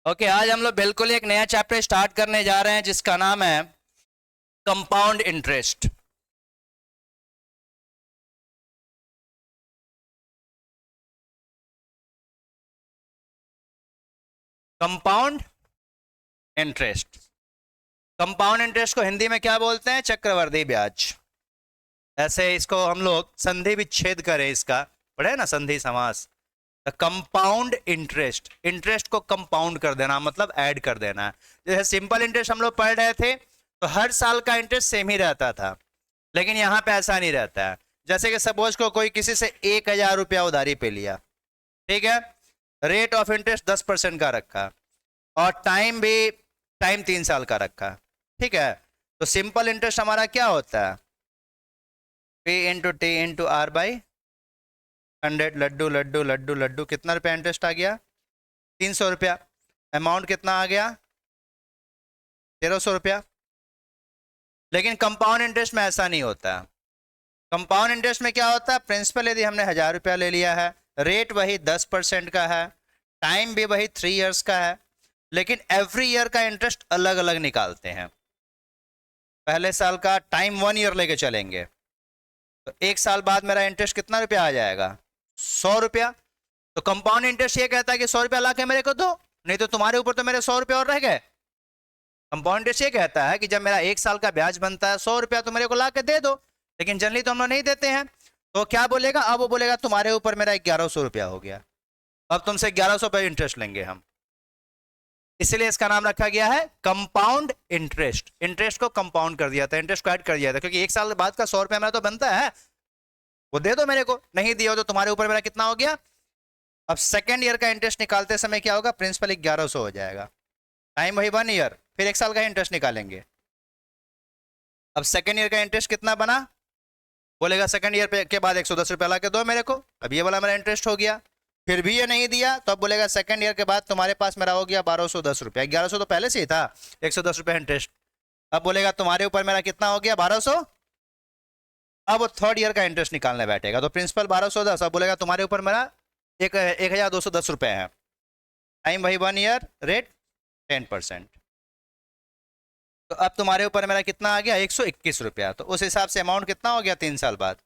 Okay, आज हम लोग बिल्कुल एक नया चैप्टर स्टार्ट करने जा रहे हैं जिसका नाम है compound interest. Compound interest, compound interest को हिंदी में क्या बोलते हैं? चक्रवर्ती ब्याज। ऐसे इसको हम लोग संधि विच्छेद करें, इसका पढ़े ना, संधि समास। कंपाउंड इंटरेस्ट, इंटरेस्ट को कंपाउंड कर देना मतलब ऐड कर देना। जैसे सिंपल इंटरेस्ट हम लोग पढ़ रहे थे तो हर साल का इंटरेस्ट सेम ही रहता था, लेकिन यहां पे ऐसा नहीं रहता है। जैसे कि सपोज को कोई किसी से 1000 रुपया उधारी पे लिया, ठीक है, रेट ऑफ इंटरेस्ट 10% का रखा और टाइम भी 3 साल का रखा, ठीक है। तो सिंपल इंटरेस्ट हमारा क्या होता है? P into T into R by 100। लड्डू लड्डू लड्डू लड्डू, कितना रुपया इंटरेस्ट आ गया? 300 रुपया। अमाउंट कितना आ गया? 1300 रुपया। लेकिन कंपाउंड इंटरेस्ट में ऐसा नहीं होता। कंपाउंड इंटरेस्ट में क्या होता है? प्रिंसिपल यदि हमने 1000 रुपया ले लिया है, रेट वही 10% का है, टाइम भी वही 3 इयर्स का है, लेकिन एवरी ईयर का इंटरेस्ट अलग अलग निकालते हैं। पहले साल का टाइम 1 ईयर लेके चलेंगे, तो 1 साल बाद मेरा इंटरेस्ट कितना रुपया आ जाएगा? 100 रुपया। तो कंपाउंड इंटरेस्ट ये कहता है कि 100 रुपया ला के मेरे को दो, नहीं तो तुम्हारे ऊपर तो मेरे 100 रुपया और रह गए। कंपाउंड इंटरेस्ट ये कहता है कि जब मेरा 1 साल का ब्याज बनता है 100 रुपया तो मेरे को ला के दे दो, लेकिन जनरली तो हम लोग नहीं देते हैं। तो क्या बोलेगा? अब वो बोलेगा तुम्हारे ऊपर मेरा 1100 रुपया हो गया, अब तुमसे 1100 रुपये इंटरेस्ट लेंगे हम। इसलिए इसका नाम रखा गया है कंपाउंड इंटरेस्ट। इंटरेस्ट को कंपाउंड कर दिया था, इंटरेस्ट को ऐड कर दिया था, क्योंकि 1 साल बाद का 100 रुपया मेरा तो बनता है, वो दे दो मेरे को, नहीं दिया तो तुम्हारे ऊपर मेरा कितना हो गया? अब सेकेंड ईयर का इंटरेस्ट निकालते समय क्या होगा? प्रिंसिपल 1100 हो जाएगा, टाइम वही 1 ईयर, फिर 1 साल का इंटरेस्ट निकालेंगे। अब सेकेंड ईयर का इंटरेस्ट कितना बना? बोलेगा सेकेंड ईयर के बाद 110 रुपया ला के दो मेरे को, अब ये वाला मेरा इंटरेस्ट हो गया। फिर भी ये नहीं दिया तो अब बोलेगा सेकेंड ईयर के बाद तुम्हारे पास मेरा हो गया 1210 रुपया। 1100 तो पहले से ही था, 110 रुपया इंटरेस्ट। अब बोलेगा तुम्हारे ऊपर मेरा कितना हो गया? 1200। अब वो थर्ड ईयर का इंटरेस्ट निकालने बैठेगा, तो प्रिंसिपल 1210, अब बोलेगा तुम्हारे ऊपर मेरा 1210 रुपये है, टाइम वही 1 ईयर, रेट 10%। तो अब तुम्हारे ऊपर मेरा कितना आ गया? 121 रुपया। तो उस हिसाब से अमाउंट कितना हो गया 3 साल बाद?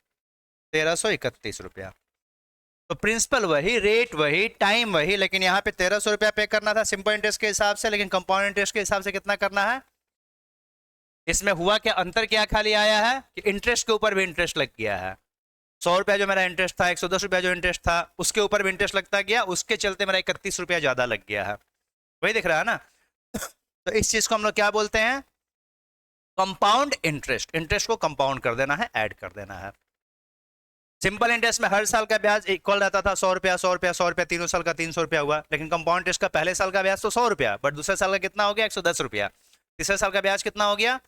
1331 रुपया। तो प्रिंसिपल वही, रेट वही, टाइम वही, लेकिन यहाँ पे 1300 रुपया पे करना था सिंपल इंटरेस्ट के हिसाब से, लेकिन कंपाउंड इंटरेस्ट के हिसाब से कितना करना है? इसमें हुआ क्या, अंतर क्या खाली आया है कि इंटरेस्ट के ऊपर भी इंटरेस्ट लग गया है। 100 रुपया जो मेरा इंटरेस्ट था, 110 रुपया जो इंटरेस्ट था, उसके ऊपर भी इंटरेस्ट लगता गया, उसके चलते मेरा 31 रुपया ज्यादा लग गया है। वही दिख रहा है ना? तो इस चीज को हम लोग क्या बोलते हैं? Compound interest. इंटरेस्ट को कंपाउंड कर देना है, ऐड कर देना है। सिंपल इंटरेस्ट में हर साल का ब्याज इक्वल रहता था, 100 रुपया 100 रुपया 100 रुपया, तीनों साल का 300 रुपया हुआ। लेकिन कंपाउंड इंटरेस्ट का पहले साल का ब्याज तो 100 रुपया, बट दूसरे साल का कितना हो गया? 110 रुपया। तीसरे साल का ब्याज कितना हो गया?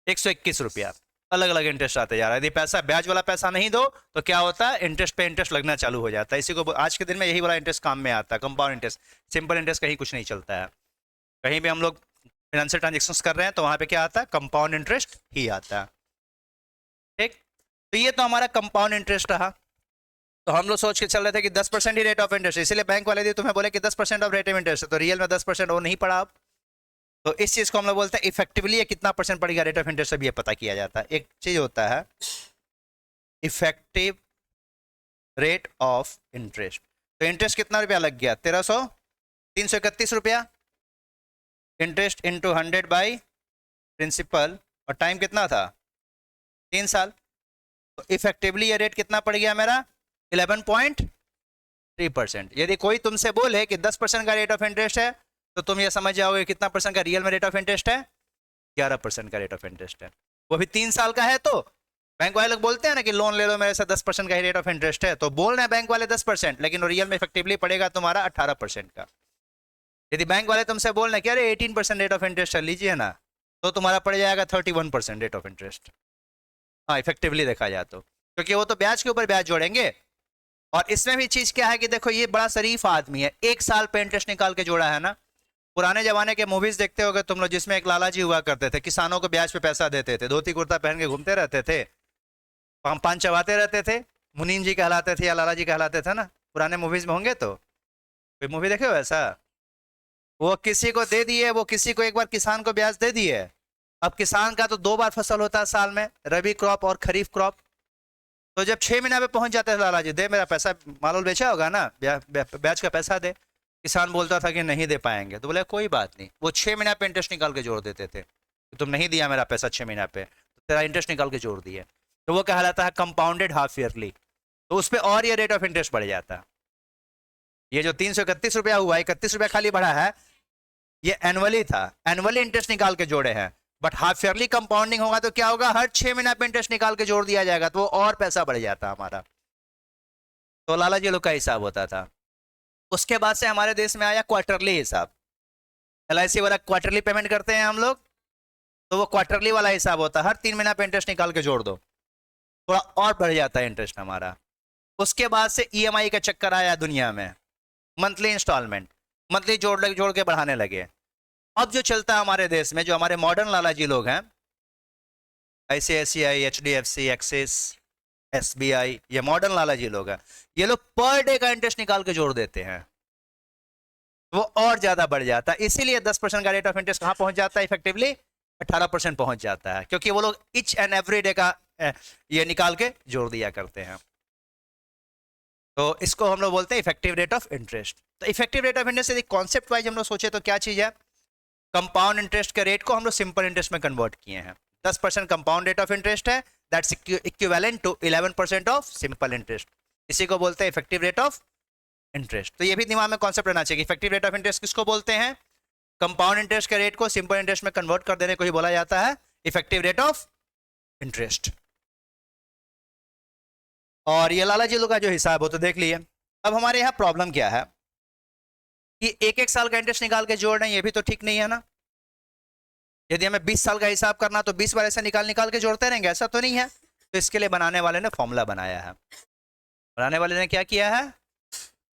121 रुपया। अलग अलग इंटरेस्ट आते जा रहा है। यदि पैसा, ब्याज वाला पैसा नहीं दो तो क्या होता है? इंटरेस्ट पे इंटरेस्ट लगना चालू हो जाता है। इसी को आज के दिन में यही वाला इंटरेस्ट काम में आता है, कंपाउंड इंटरेस्ट। सिंपल इंटरेस्ट कहीं कुछ नहीं चलता है। कहीं भी हम लोग फाइनेंशियल ट्रांजेक्शंस कर रहे हैं तो वहां पे क्या आता है? कंपाउंड इंटरेस्ट ही आता है। ठीक, तो ये तो हमारा कंपाउंड इंटरेस्ट रहा। तो हम लोग सोच के चल रहे थे कि 10% ही रेट ऑफ इंटरेस्ट, इसलिए बैंक वाले तुम्हें बोले कि 10% ऑफ रेट ऑफ इंटरेस्ट है, तो रियल में 10% वो नहीं पड़ा। अब तो इस चीज को हम लोग बोलते हैं इफेक्टिवली कितना परसेंट पड़ेगा रेट ऑफ इंटरेस्ट, ये पता किया जाता है। एक चीज होता है इफेक्टिव रेट ऑफ इंटरेस्ट। तो इंटरेस्ट कितना रुपया लग गया? 331 रुपया। इंटरेस्ट इंटू 100 बाई प्रिंसिपल, और टाइम कितना था? 3 साल। तो इफेक्टिवली ये रेट कितना पड़ गया मेरा? 11.3%। यदि कोई तुमसे बोले कि 10% का रेट ऑफ इंटरेस्ट है तो तुम ये समझ जाओगे कितना परसेंट का रियल में रेट ऑफ इंटरेस्ट है? 11% का रेट ऑफ इंटरेस्ट है, वो भी 3 साल का है। तो बैंक वाले लोग बोलते हैं ना कि लोन ले लो मेरे से, 10% का ही रेट ऑफ इंटरेस्ट है, तो बोल रहे हैं बैंक वाले 10%, लेकिन रियल में इफेक्टिवली पड़ेगा तुम्हारा 18% का। यदि बैंक वाले तुमसे बोल रहे हैं कि अरे 18% रेट ऑफ इंटरेस्ट है, लीजिए ना, तो तुम्हारा पड़ जाएगा 31% रेट ऑफ इंटरेस्ट। हाँ, इफेक्टिवली देखा जाए तो, क्योंकि वो तो ब्याज के ऊपर ब्याज जोड़ेंगे। और इसमें भी चीज क्या है कि देखो, ये बड़ा शरीफ आदमी है, 1 साल पे इंटरेस्ट निकाल के जोड़ा है ना। पुराने जमाने के मूवीज देखते होगे तुम लोग, जिसमें एक लाला जी हुआ करते थे, किसानों को ब्याज पे पैसा देते थे, धोती कुर्ता पहन के घूमते रहते थे, पान चबाते रहते थे, मुनीम जी कहलाते थे या लाला जी कहलाते थे ना, पुराने मूवीज में होंगे तो कोई मूवी देखे हो ऐसा? वो किसी को दे दिए, वो किसी को एक बार किसान को ब्याज दे दिए। अब किसान का तो 2 बार फसल होता है साल में, रबी क्रॉप और खरीफ क्रॉप। तो जब 6 महीना पे पहुंच जाते हैं, लाला जी दे मेरा पैसा, मालूल बेचा होगा ना, ब्याज का पैसा दे। किसान बोलता था कि नहीं दे पाएंगे, तो बोले कोई बात नहीं, वो 6 महीना पे इंटरेस्ट निकाल के जोड़ देते थे कि तुम नहीं दिया मेरा पैसा 6 महीना पे, तो तेरा इंटरेस्ट निकाल के जोड़ दिए। तो वो कहलाता है कंपाउंडेड हाफ ईयरली। तो उस पर और ये रेट ऑफ इंटरेस्ट बढ़ जाता है। ये जो 331 रुपया हुआ, 31 रुपया खाली बढ़ा है, ये एनुअली था, एनुअली इंटरेस्ट निकाल के जोड़े हैं। बट हाफ ईयरली कंपाउंडिंग होगा तो क्या होगा, हर 6 महीना पे इंटरेस्ट निकाल के जोड़ दिया जाएगा, तो वो और पैसा बढ़ जाता हमारा। तो लाला जी लोग का हिसाब होता था। उसके बाद से हमारे देश में आया क्वार्टरली हिसाब। LIC वाला क्वार्टरली पेमेंट करते हैं हम लोग, तो वो क्वार्टरली वाला हिसाब होता है, हर 3 महीना पे इंटरेस्ट निकाल के जोड़ दो, थोड़ा और बढ़ जाता है इंटरेस्ट हमारा। उसके बाद से EMI का चक्कर आया दुनिया में, मंथली इंस्टॉलमेंट, मंथली जोड़ जोड़ के बढ़ाने लगे। अब जो चलता है हमारे देश में, जो हमारे मॉडर्न लाला जी लोग हैं, ICICI, HDFC, एक्सिस, SBI, ये मॉडर्न लाला जी लोग हैं, ये लोग पर डे का इंटरेस्ट निकाल के जोड़ देते हैं, वो और ज्यादा बढ़ जाता है। इसीलिए 10% का रेट ऑफ इंटरेस्ट कहां पहुंच जाता है, इफेक्टिवली 18% पहुंच जाता है, क्योंकि वो लोग इच एंड एवरी डे का ये निकाल के जोड़ दिया करते हैं। तो इसको हम लोग बोलते हैं इफेक्टिव रेट ऑफ इंटरेस्ट। तो इफेक्टिव रेट ऑफ इंटरेस्ट यदि कॉन्सेप्ट वाइज हम लोग सोचे तो क्या चीज है, कंपाउंड इंटरेस्ट के रेट को हम लोग सिंपल इंटरेस्ट में कन्वर्ट किए हैं। 10% कंपाउंड रेट ऑफ इंटरेस्ट है, that's equivalent to 11% of simple interest. इसी को बोलते हैं इफेक्टिव रेट ऑफ इंटरेस्ट। तो ये भी दिमाग में कॉन्सेप्ट रहना चाहिए कि इफेक्टिव रेट ऑफ इंटरेस्ट किसको बोलते हैं, कंपाउंड इंटरेस्ट के रेट को सिंपल इंटरेस्ट में कन्वर्ट कर देने को ही बोला जाता है इफेक्टिव रेट ऑफ इंटरेस्ट। और ये लाला जी लोग का जो हिसाब हो तो देख लिए। अब हमारे यहाँ प्रॉब्लम क्या है कि एक एक साल का इंटरेस्ट निकाल के जोड़ रहे हैं, ये भी तो ठीक नहीं है ना। यदि हमें 20 साल का हिसाब करना तो 20 बार ऐसा निकाल निकाल के जोड़ते रहेंगे, ऐसा तो नहीं है। तो इसके लिए बनाने वाले ने फॉर्मूला बनाया है। बनाने वाले ने क्या किया है,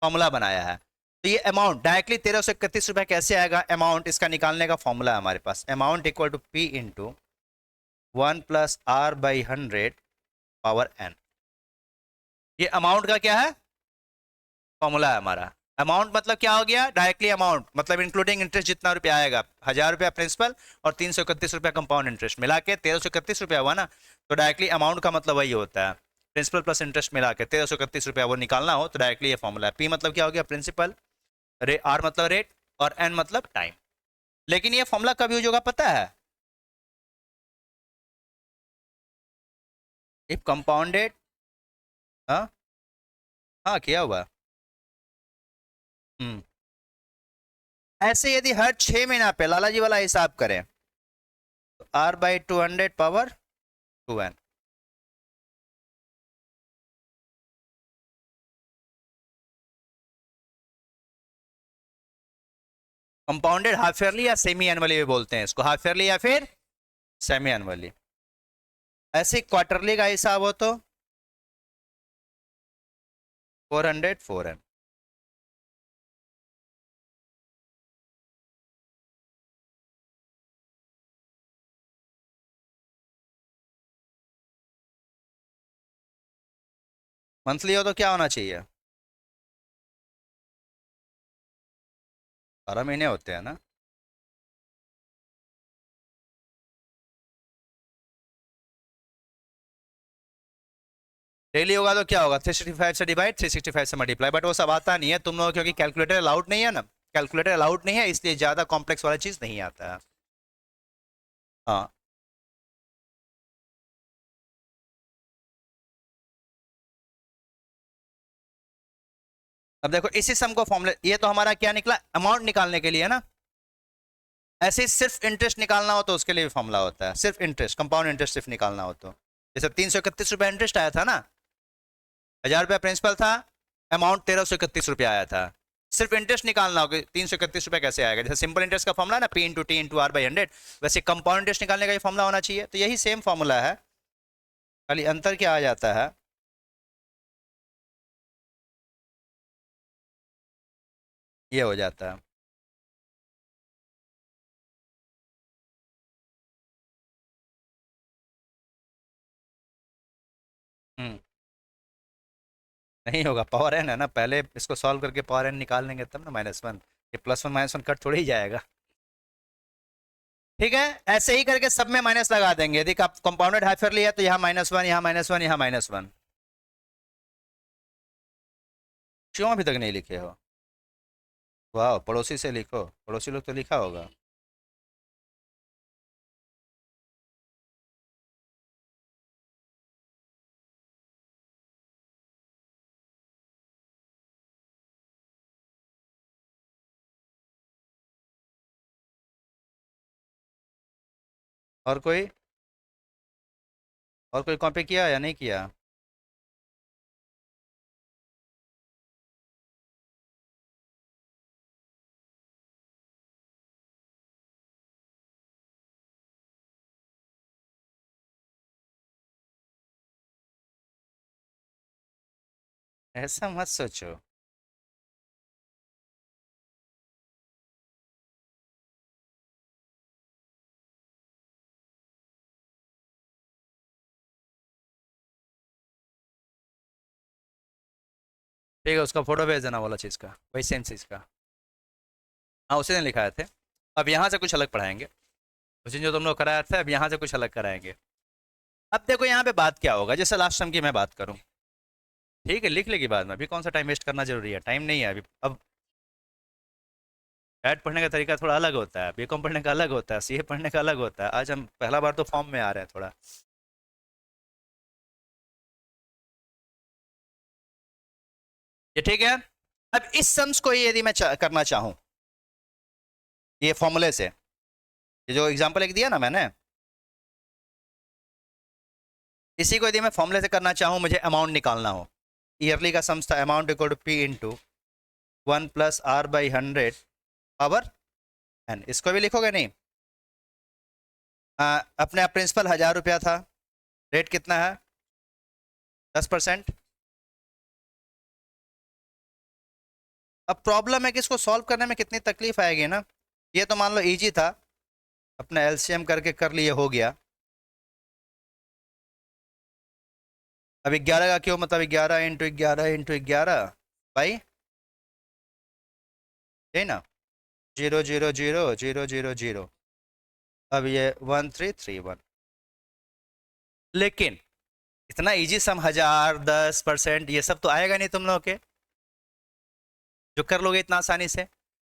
फॉर्मूला बनाया है। तो ये अमाउंट डायरेक्टली 1331 रुपया कैसे आएगा, अमाउंट इसका निकालने का फॉर्मूला है हमारे पास। Amount equal to P into 1+R/100 power n। ये अमाउंट का क्या है, फॉर्मूला है हमारा। अमाउंट मतलब क्या हो गया, डायरेक्टली अमाउंट मतलब इंक्लूडिंग इंटरेस्ट जितना रुपया आएगा, 1000 रुपया प्रिंसिपल और 331 रुपया कंपाउंड इंटरेस्ट मिला के 1331 रुपया हुआ ना। तो डायरेक्टली अमाउंट का मतलब वही होता है, प्रिंसिपल प्लस इंटरेस्ट मिला के 1331 रुपया वो निकालना हो तो डायरेक्टली ये फॉर्मूला है। पी मतलब क्या हो गया, प्रिंसिपल, आर मतलब रेट, और एन मतलब टाइम। लेकिन ये फॉर्मूला कब यूज होगा पता है, इफ कंपाउंडेड, हाँ हाँ किया हुआ। हम्म, ऐसे यदि हर 6 महीना पे लाला जी वाला हिसाब करें तो R/200 power 2n। Compounded half yearly या सेमी एनुअली भी बोलते हैं इसको, हाफ ईयरली या फिर सेमी एनुअली। ऐसे क्वार्टरली का हिसाब हो तो 400 4n। मंथली हो तो क्या होना चाहिए, 12 महीने होते हैं ना। डेली होगा तो क्या होगा, 365 से डिवाइड, 365 से मल्टीप्लाई, बट वो सब आता नहीं है तुम लोग, क्योंकि कैलकुलेटर अलाउड नहीं है ना, कैलकुलेटर अलाउड नहीं है, इसलिए ज्यादा कॉम्प्लेक्स वाला चीज नहीं आता है। हाँ, अब देखो इसी सम को फॉर्मूले, ये तो हमारा क्या निकला, अमाउंट निकालने के लिए ना। ऐसे ही सिर्फ इंटरेस्ट निकालना हो तो उसके लिए भी फॉर्मूला होता है, सिर्फ इंटरेस्ट, कंपाउंड इंटरेस्ट सिर्फ निकालना हो तो। जैसे 331 रुपया इंटरेस्ट आया था ना, 1000 रुपया प्रिंसिपल था, अमाउंट 1331 रुपया आया था। सिर्फ इंटरेस्ट निकालना होगा, 331 रुपया कैसे आएगा, जैसे सिंपल इंटरेस्ट का फॉर्मूला ना P/T/R/100, वैसे कंपाउंड इंटरेस्ट निकालने का भी फॉर्मूला होना चाहिए। तो यही सेम फॉर्मूला है, खाली अंतर क्या आ जाता है, ये हो जाता है। हम्म, नहीं होगा, पावर एन है ना, पहले इसको सॉल्व करके पावर एन निकाल लेंगे तब ना -1, ये +1 -1 कट थोड़ी ही जाएगा। ठीक है, ऐसे ही करके सब में माइनस लगा देंगे। यदि आप कंपाउंडेड हाइफर लिया तो यहाँ -1, यहाँ -1, यहाँ -1। क्यों अभी तक नहीं लिखे हो? वाह, पड़ोसी से लिखो, पड़ोसी लोग तो लिखा होगा। और कोई कॉपी किया या नहीं किया? ऐसा मत सोचो। ठीक है, उसका फोटो भेज देना वाला चीज़ का, वही सेम चीज़ का। हाँ, उसी ने लिखाए थे। अब यहाँ से कुछ अलग पढ़ाएंगे, उस दिन जो तुम लोग कराया था, अब यहाँ से कुछ अलग कराएंगे। अब देखो यहाँ पे बात क्या होगा, जैसे लास्ट टाइम की मैं बात करूँ। ठीक है, लिख लेगी बाद में, अभी कौन सा टाइम वेस्ट करना जरूरी है, टाइम नहीं है अभी। अब ऐड पढ़ने का तरीका थोड़ा अलग होता है, बीकॉम पढ़ने का अलग होता है, सीए पढ़ने का अलग होता है। आज हम पहला बार तो फॉर्म में आ रहे हैं थोड़ा। ये ठीक है। अब इस सम्स को यदि मैं करना चाहूँ ये फॉर्मूले से, ये जो एग्जांपल एक दिया ना मैंने, इसी को यदि मैं फॉर्मूले से करना चाहूँ, मुझे अमाउंट निकालना हो, ईयरली का सम्स था amount equal to P into 1+R/100 power n। इसको भी लिखोगे नहीं? अपने प्रिंसिपल 1000 रुपया था, रेट कितना है? 10%। अब प्रॉब्लम है कि इसको सॉल्व करने में कितनी तकलीफ आएगी ना। ये तो मान लो इजी था, अपना एलसीएम करके कर लिए, हो गया। अब 11 का क्यों, मतलब 11 × 11 × 11 भाई, है ना, 0 0 0 0 0 0। अब ये 1331। लेकिन इतना इजी सम 1000, 10% ये सब तो आएगा नहीं तुम लोग के, जो कर लोगे इतना आसानी से।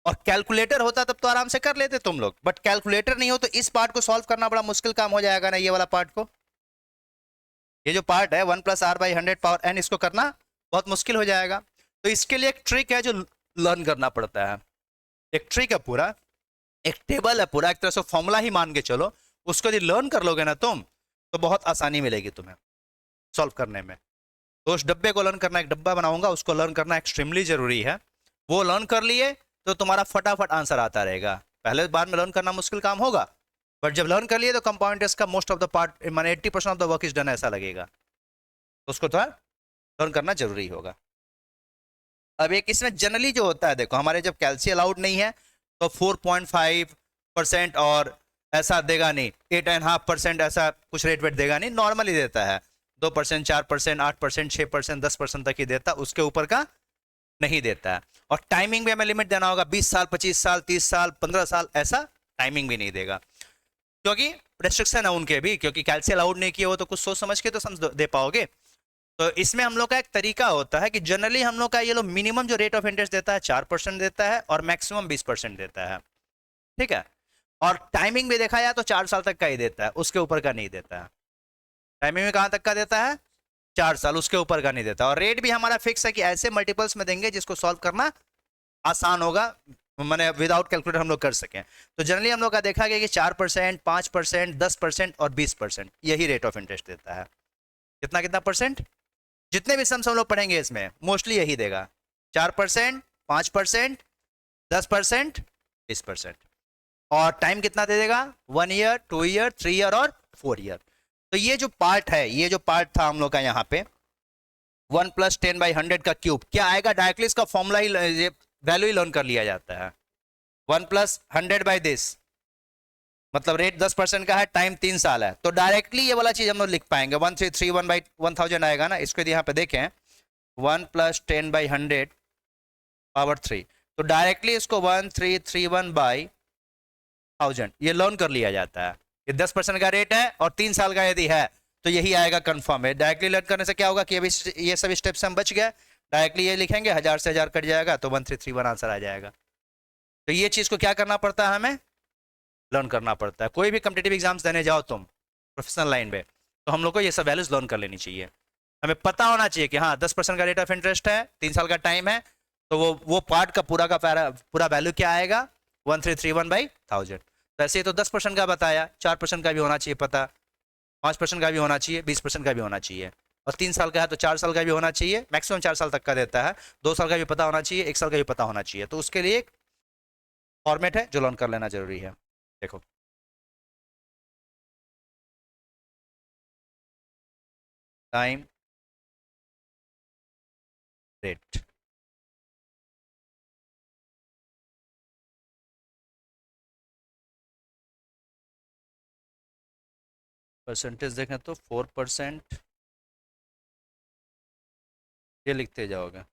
और कैलकुलेटर होता तब तो आराम से कर लेते तुम लोग, बट कैलकुलेटर नहीं हो तो इस पार्ट को सॉल्व करना बड़ा मुश्किल काम हो जाएगा ना, ये वाला पार्ट को। ये जो पार्ट है 1+R/100 पावर n, इसको करना बहुत मुश्किल हो जाएगा। तो इसके लिए एक ट्रिक है जो लर्न करना पड़ता है। एक ट्रिक है पूरा, एक टेबल है पूरा, एक तरह से फॉर्मूला ही मान के चलो। उसको यदि लर्न कर लोगे ना तुम, तो बहुत आसानी मिलेगी तुम्हें सॉल्व करने में। तो उस डब्बे को लर्न करना, एक डब्बा बनाऊंगा, उसको लर्न करना एक्सट्रीमली जरूरी है। वो लर्न कर लिए तो तुम्हारा फटाफट आंसर आता रहेगा। पहले बार में लर्न करना मुश्किल काम होगा, बट जब लर्न कर लिए तो कंपाउंड इंटरेस्ट का मोस्ट ऑफ द पार्ट, माने 80% of the work is done, ऐसा लगेगा। तो उसको थोड़ा लर्न करना जरूरी होगा। अब एक इसमें जनरली जो होता है, देखो हमारे जब कैल्सी अलाउड नहीं है तो 4.5% और ऐसा देगा नहीं, 8.5% ऐसा कुछ रेट वेट देगा नहीं, नॉर्मली देता है 2%, 4%, 8%, 6%, 10% तक ही देता, उसके ऊपर का नहीं देता है। और टाइमिंग भी हमें लिमिट देना होगा, 20 साल, 25 साल, 30 साल, 15 साल, ऐसा टाइमिंग भी नहीं देगा, क्योंकि रेस्ट्रिक्शन है उनके भी, क्योंकि कैल्सी अलाउड नहीं किया हो तो कुछ सोच समझ के तो समझ दे पाओगे। तो इसमें हम लोग का एक तरीका होता है कि जनरली हम लोग का ये लोग मिनिमम जो रेट ऑफ इंटरेस्ट देता है 4% देता है, और मैक्सिमम 20% देता है। ठीक है, और टाइमिंग भी देखा जाए तो 4 साल तक का ही देता है, उसके ऊपर का नहीं देता है। टाइमिंग में कहाँ तक का देता है? 4 साल, उसके ऊपर का नहीं देता। और रेट भी हमारा फिक्स है कि ऐसे मल्टीपल्स में देंगे जिसको सॉल्व करना आसान होगा, मैंने विदाउट कैलकुलेटर हम लोग कर सकें। तो जनरली हम लोग का देखा गया कि 4%, 5%, 10% और 20% यही रेट ऑफ इंटरेस्ट देता है। कितना कितना परसेंट? जितने भी सम्स हम लोग पढ़ेंगे इसमें मोस्टली यही देगा, 4%, 5%, 10%, 20%। और टाइम कितना दे देगा? 1 ईयर, 2 ईयर, 3 ईयर और 4 ईयर। तो ये जो पार्ट है, ये जो पार्ट था हम लोग का यहाँ पे 1+10/100 का क्यूब क्या आएगा, डायरेक्टली इसका फॉर्मूला ही, वैल्यू ही लर्न कर लिया जाता है। 1+100/this, मतलब रेट 10% का है, टाइम 3 साल है, तो डायरेक्टली ये वाला चीज हम लोग लिख पाएंगे, 1331/1000 आएगा ना। इसको यदि यहाँ पे देखें 1 प्लस 10/100 पावर 3। तो डायरेक्टली इसको 1331 बाई 1000 ये लोन कर लिया जाता है। ये 10% का रेट है और 3 साल का यदि है तो यही आएगा कंफर्म है। डायरेक्टली लोन करने से क्या होगा कि अभी ये सब स्टेप्स हम बच गए। डायरेक्टली ये लिखेंगे 1000 से 1000 कट जाएगा तो 1331 आंसर आ जाएगा। तो ये चीज को क्या करना पड़ता है, हमें लर्न करना पड़ता है। कोई भी कम्पिटेटिव एग्जाम्स देने जाओ तुम प्रोफेशनल लाइन में, तो हम लोग को ये सब वैल्यूज लर्न कर लेनी चाहिए। हमें पता होना चाहिए कि हाँ 10% का रेट ऑफ इंटरेस्ट है, 3 साल का टाइम है, तो वो पार्ट का पूरा वैल्यू क्या आएगा 1331/1000। तो ऐसे ही तो 10% का बताया, 4% का भी होना चाहिए पता, 5% का भी होना चाहिए, 20% का भी होना चाहिए। और 3 साल का है तो 4 साल का भी होना चाहिए, मैक्सिमम 4 साल तक का देता है। 2 साल का भी पता होना चाहिए, 1 साल का भी पता होना चाहिए। तो उसके लिए एक फॉर्मेट है जो लर्न कर लेना जरूरी है। देखो टाइम रेट, परसेंटेज देखें तो 4%, ये लिखते जाओगे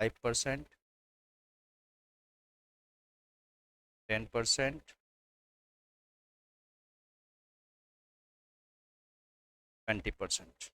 5%, 10%, 20%।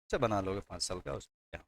से बना लोगे 5 साल का उसमें क्या।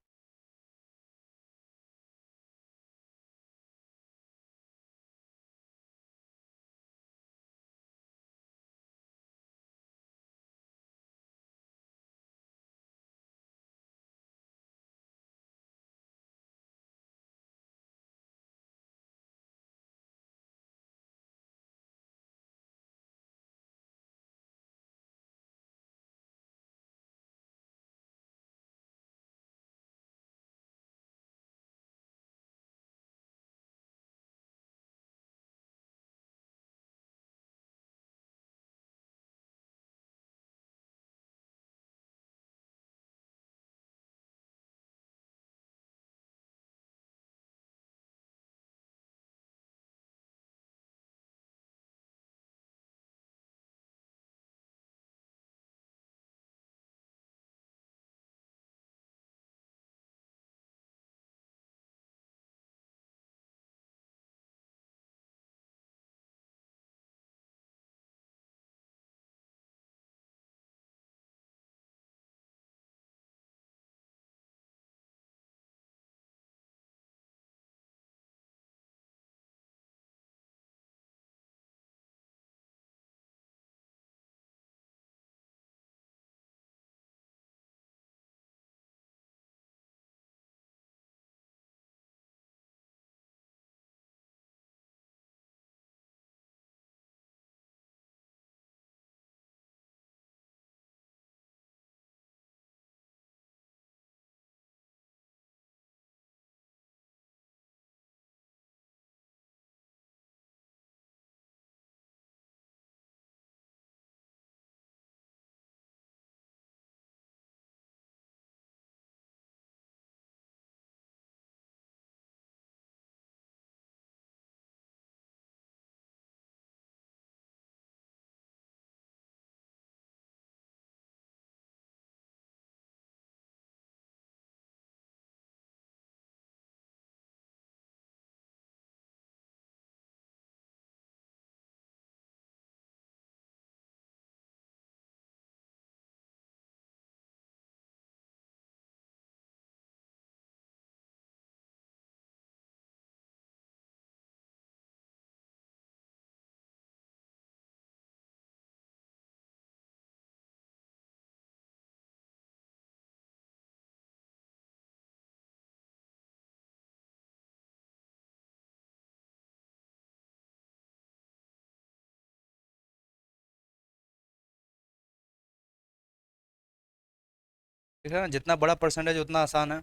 ठीक है ना, जितना बड़ा परसेंटेज उतना आसान है।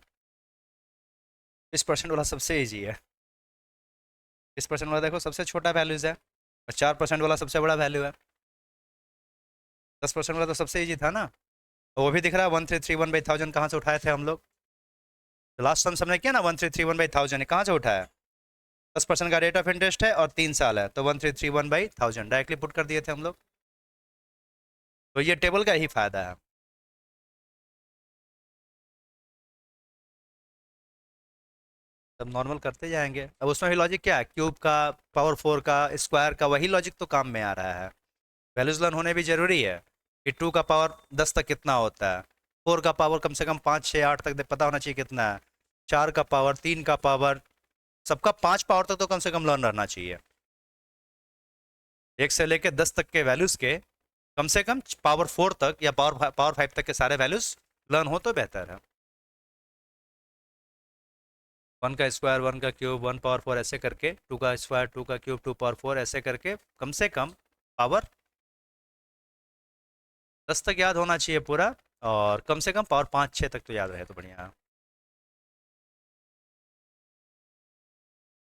इस परसेंट वाला सबसे ईजी है। इस परसेंट वाला देखो सबसे छोटा वैल्यूज है, और 4% वाला सबसे बड़ा वैल्यू है। 10% वाला तो सबसे ईजी था ना। और वो भी दिख रहा है 1331/1000 कहाँ से उठाए थे हम लोग। लास्ट टाइम हमने किया ना 1331/1000, कहाँ से उठाया। 10% का रेट ऑफ इंटरेस्ट है और 3 साल है, तो 1331/1000 डायरेक्टली पुट कर दिए थे हम लोग। तो ये टेबल का ही फायदा है। तब नॉर्मल करते जाएंगे। अब उसमें भी लॉजिक क्या है, क्यूब का, पावर 4 का, स्क्वायर का, वही लॉजिक तो काम में आ रहा है। वैल्यूज लर्न होने भी जरूरी है कि 2 का पावर 10 तक कितना होता है, 4 का पावर कम से कम 5 6 8 तक पता होना चाहिए कितना है, 4 का पावर, 3 का पावर, सबका 5 पावर तक तो कम से कम लर्न रहना चाहिए। 1 से लेके 10 तक के वैल्यूज के कम से कम पावर 4 तक या पावर 5 तक के सारे वैल्यूज लर्न हो तो बेहतर है। 1 का स्क्वायर, 1 का क्यूब, 1 पावर 4 ऐसे करके, 2 का स्क्वायर, 2 का क्यूब, 2 पावर 4 ऐसे करके कम से कम पावर 10 तक याद होना चाहिए पूरा। और कम से कम पावर 5 6 तक तो याद रहे तो बढ़िया है।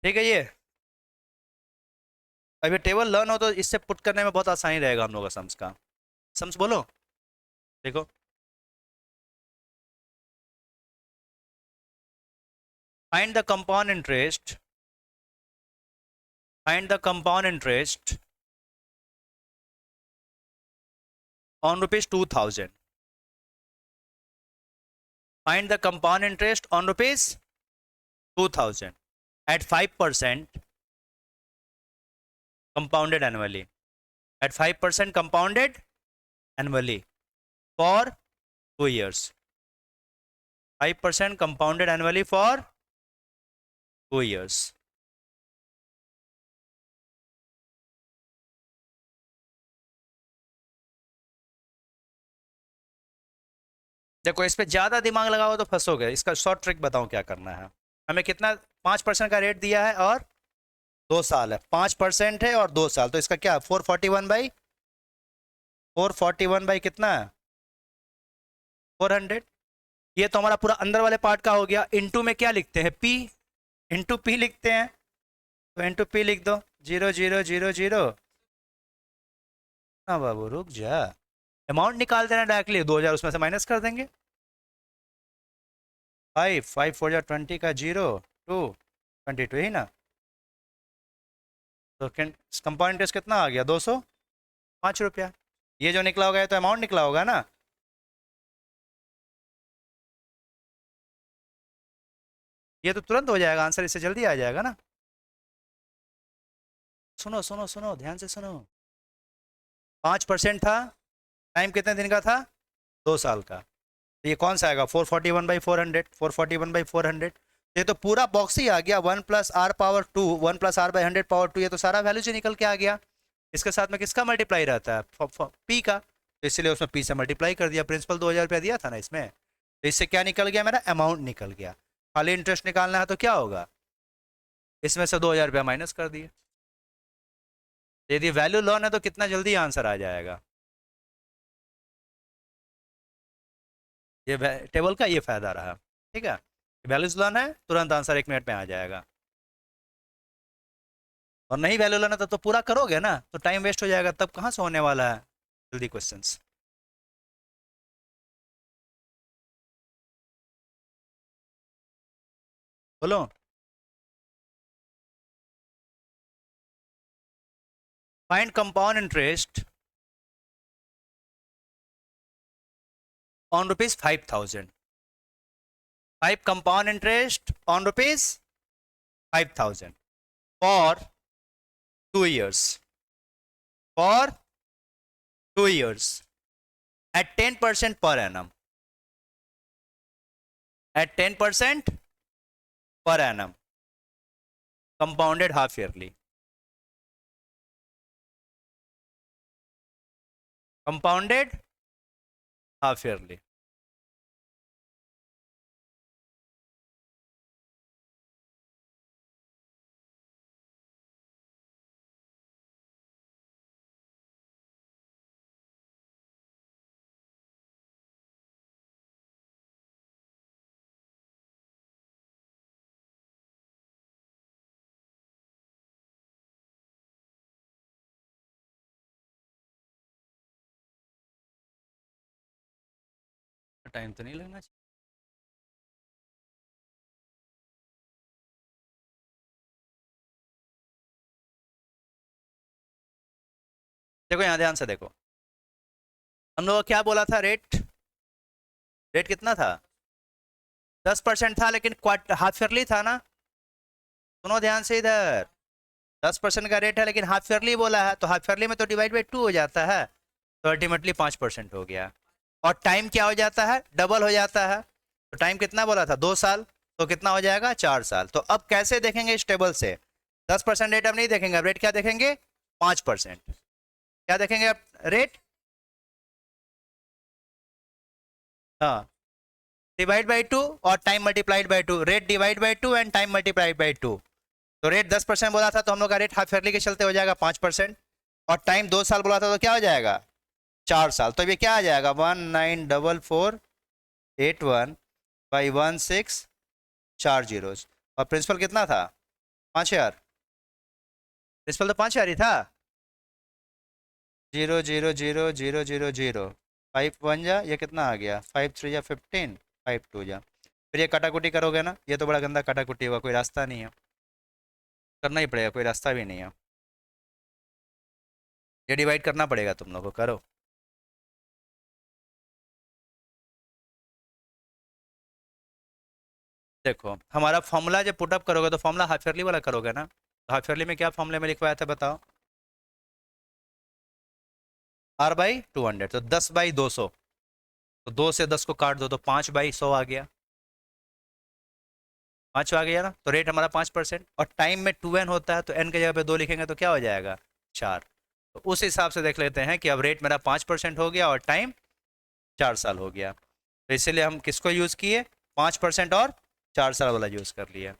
ठीक है ये। अभी टेबल लर्न हो तो इससे पुट करने में बहुत आसानी रहेगा हम लोग का सम्स का। सम्स बोलो। देखो, find the compound interest, find the compound interest on rupees 2000। Find the compound interest on rupees 2000 at 5% compounded annually, at 5% compounded annually for 2 years, 5% compounded annually for 2 years। देखो इस पे ज्यादा दिमाग लगाओ तो फंसोगे, इसका शॉर्ट ट्रिक बताऊं क्या करना है। हमें कितना, 5% का रेट दिया है और 2 साल है, 5% है और 2 साल, तो इसका क्या 441 बाई कितना है, 400। ये तो हमारा पूरा अंदर वाले पार्ट का हो गया। इनटू में क्या लिखते हैं, पी, इंटू पी लिखते हैं, तो इंटू पी लिख दो, 0 0 0 0। हाँ बाबू रुक जा, अमाउंट निकाल देना डायरेक्टली, 2000 उसमें से माइनस कर देंगे। 5 5 4 जा 20 का 0 2 22 ही ना। तो कंपाउंड इंटरेस्ट कितना आ गया, 205 रुपया। ये जो निकला होगा ये तो अमाउंट निकला होगा ना। ये तो तुरंत हो जाएगा आंसर, इससे जल्दी आ जाएगा ना। सुनो सुनो सुनो ध्यान से सुनो, 5% था, टाइम कितने दिन का था, 2 साल का। तो ये कौन सा आएगा, 441/400, 441/400। ये तो पूरा बॉक्स ही आ गया, 1+r⁻², 1+r/100⁻², ये तो सारा वैल्यू से निकल के आ गया। इसके साथ में किसका मल्टीप्लाई रहता है, पी का, तो इसलिए उसमें पी से मल्टीप्लाई कर दिया। प्रिंसिपल 2000 रुपया दिया था ना इसमें, तो इससे क्या निकल गया, मेरा अमाउंट निकल गया। खाली इंटरेस्ट निकालना है तो क्या होगा, इसमें से 2000 रुपया माइनस कर दिए। यदि वैल्यू लर्न है तो कितना जल्दी आंसर आ जाएगा। ये टेबल का ये फायदा रहा। ठीक है, वैल्यूज लर्न है तुरंत आंसर 1 मिनट में आ जाएगा। और नहीं वैल्यू लेना तो पूरा करोगे ना तो टाइम वेस्ट हो जाएगा, तब कहाँ से होने वाला है जल्दी क्वेश्चंस। बोलो। Find compound interest on rupees 5000। 5 compound interest on rupees 5000 for 2 years, for 2 years at 10% per annum, at 10% per annum, compounded half yearly, compounded half yearly। Time तो नहीं लगना चाहिए। देखो यहाँ ध्यान से देखो, हम लोग क्या बोला था, रेट रेट कितना था, 10% था, लेकिन हाफ ईयरली था ना। सुनो ध्यान से इधर, 10% का रेट है लेकिन हाफ ईयरली बोला है, तो हाफ ईयरली में तो डिवाइड बाई 2 हो जाता है, तो अल्टीमेटली 5% हो गया। और टाइम क्या हो जाता है, डबल हो जाता है। तो टाइम कितना बोला था, 2 साल, तो कितना हो जाएगा, 4 साल। तो अब कैसे देखेंगे इस टेबल से, 10% रेट अब नहीं देखेंगे, अब रेट क्या देखेंगे, 5%। क्या देखेंगे अब, रेट, हाँ, डिवाइड बाई 2 और time multiplied by 2, rate divide by 2 and time multiplied by 2। तो रेट 10% बोला था, तो हम लोग का रेट हाफ ईयरली के चलते हो जाएगा 5%। और टाइम 2 साल बोला था, तो क्या हो जाएगा, 4 साल। तो ये क्या आ जाएगा, 194481 बाई 1640। और प्रिंसिपल कितना था, 5,000। प्रिंसिपल तो 5,000 ही था। 0 0 0 0 0 0, 5 1 जा, ये कितना आ गया, 5 3 जा 15, 5 2 जा। फिर ये काटाकुटी करोगे ना, ये तो बड़ा गंदा काटाकुटी होगा, कोई रास्ता नहीं है, करना ही पड़ेगा, कोई रास्ता भी नहीं है, ये डिवाइड करना पड़ेगा तुम लोगों को, करो। देखो हमारा फॉर्मूला जब पुटअप करोगे तो फॉर्मूला हाफ ईयरली वाला करोगे ना, तो हाफ ईयरली में क्या फॉर्मूले में लिखवाया था बताओ, R/200, तो 10/200, तो 2 से 10 को काट दो तो 5/100 आ गया, 5 आ गया ना। तो रेट हमारा 5%, और टाइम में 2n होता है, तो n की जगह पे 2 लिखेंगे तो क्या हो जाएगा, 4। तो उस हिसाब से देख लेते हैं कि अब रेट मेरा 5% हो गया और टाइम 4 साल हो गया। तो इसीलिए हम किसको यूज़ किए, 5% और 4 साल वाला यूज़ कर लिया।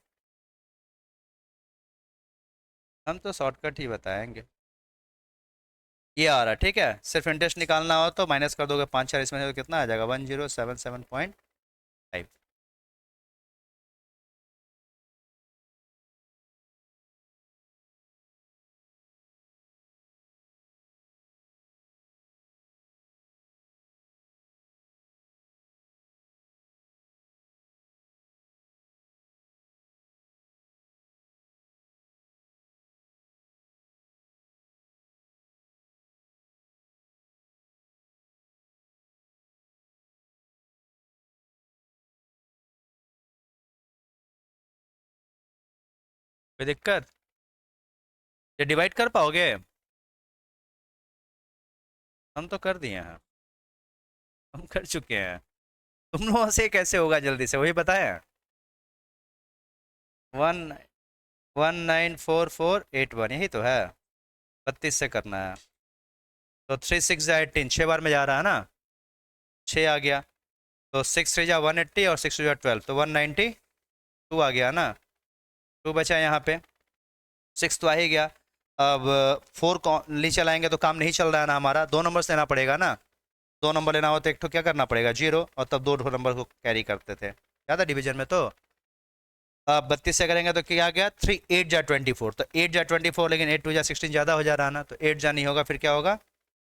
हम तो शॉर्टकट ही बताएंगे। ये आ रहा है, ठीक है, सिर्फ इंटरेस्ट निकालना हो तो माइनस कर दोगे 5 4 इसमें से, तो कितना आ जाएगा, 1077.5। कोई दिक्कत, ये डिवाइड कर पाओगे, हम तो कर दिए हैं, हम कर चुके हैं। तुम लोगों से कैसे होगा जल्दी से, वही बताया, 1194481, यही तो है, 32 से करना है। तो 3 6 जा 18, 6 बार में जा रहा है ना, 6 आ गया, तो 6 3 जा 180 और 6 2 जा 12, तो 192 आ गया ना, 2 बचा यहाँ पे, 6 तो आ ही गया। अब 4 नीचे लाएंगे तो काम नहीं चल रहा है ना हमारा, 2 नंबर से लेना पड़ेगा ना, 2 नंबर लेना हो तो एक तो क्या करना पड़ेगा, 0, और तब 2 नंबर को कैरी करते थे, ज़्यादा डिवीजन में। तो अब 32 से करेंगे तो क्या आ गया, 3 8 जा 24, तो 8 जा 24, लेकिन 8 2 जा 16 ज़्यादा हो जा रहा है ना, तो 8 जा नहीं होगा, फिर क्या होगा,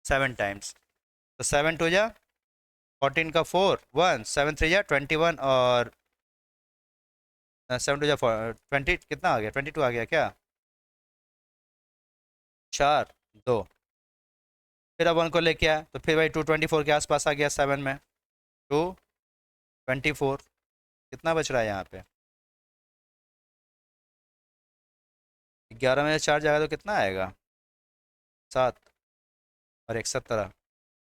7 टाइम्स, तो 7 2 जा 14 का 4 1, 7 3 जा 21, और 7 2 जा 20, कितना आ गया, 22 आ गया क्या, 4 2। फिर अब 1 को लेके आया, तो फिर भाई 224 के आसपास आ गया 7 में, 224, कितना बच रहा है यहाँ पे, 11 में से 4 जाएगा तो कितना आएगा, 7 और 1 17।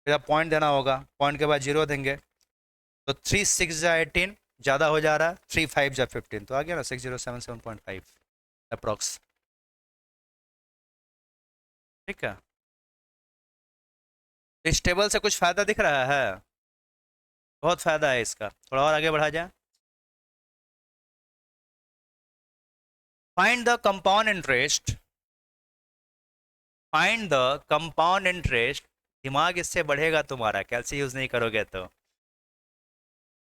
फिर अब पॉइंट देना होगा, पॉइंट के बाद 0 देंगे, तो 3 6 जा 18, ज़्यादा हो जा रहा है, 3 5 जा 15, तो आ गया ना 6077.5 अप्रॉक्स, ठीक है। इस टेबल से कुछ फ़ायदा दिख रहा है, बहुत फ़ायदा है इसका, थोड़ा और आगे बढ़ा जाए। Find the compound interest, find the compound interest, दिमाग इससे बढ़ेगा तुम्हारा, कैलसी यूज नहीं करोगे तो।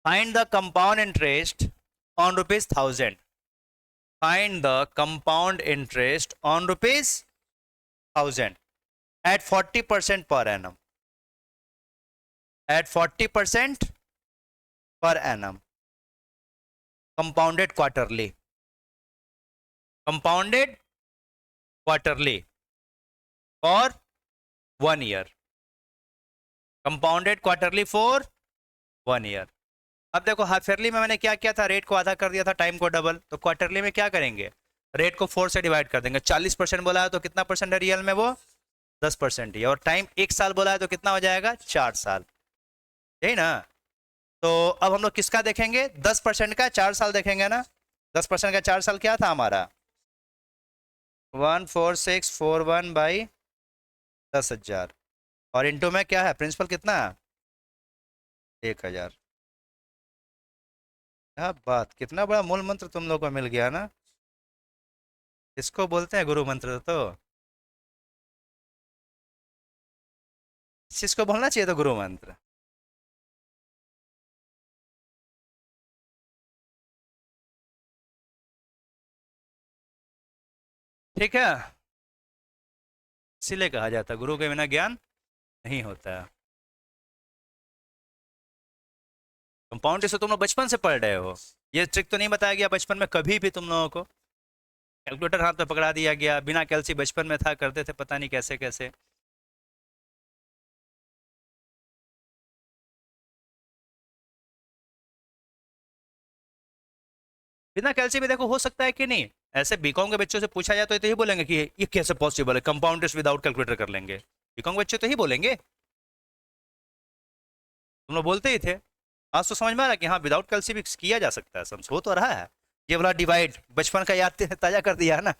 Find the compound interest on ₹1000, find the compound interest on ₹1000 at 40% per annum, at 40% per annum, compounded quarterly, compounded quarterly for 1 year, compounded quarterly for 1 year. अब देखो half yearly में मैंने क्या किया था, रेट को आधा कर दिया था, टाइम को डबल। तो क्वार्टरली में क्या करेंगे, रेट को 4 से डिवाइड कर देंगे। 40% बोला है तो कितना परसेंट है रियल में, वो 10% ही। और टाइम 1 साल बोला है तो कितना हो जाएगा, 4 साल, यही ना। तो अब हम लोग किसका देखेंगे, 10% का 4 साल देखेंगे ना। 10% का 4 साल क्या था हमारा, 14641 बाई 10,000, और इंटू में क्या है, प्रिंसिपल कितना, 1,000। क्या बात, कितना बड़ा मूल मंत्र तुम लोग को मिल गया ना। इसको बोलते हैं गुरु मंत्र। तो इस चीज को बोलना चाहिए, तो गुरु मंत्र। ठीक है, इसीलिए कहा जाता है गुरु के बिना ज्ञान नहीं होता। कंपाउंड से तुम लोग बचपन से पढ़ रहे हो, ये ट्रिक तो नहीं बताया गया बचपन में कभी भी तुम लोगों को। कैलकुलेटर हाथ में पकड़ा दिया गया, बिना कैलसी बचपन में था, करते थे पता नहीं कैसे कैसे। बिना कैलसी भी देखो हो सकता है कि नहीं। ऐसे बीकॉम के बच्चों से पूछा जाए तो ये बोलेंगे कि ये कैसे पॉसिबल है, कंपाउंड विदाउट कैलकुलेटर कर लेंगे। बीकॉम के बच्चे तो ही बोलेंगे, तुम लोग बोलते ही थे। आज तो समझ में आ रहा है कि हाँ विदाउट कैलसी भी किया जा सकता है, समझ हो तो रहा है। ये वाला डिवाइड बचपन का याद ताजा कर दिया है ना।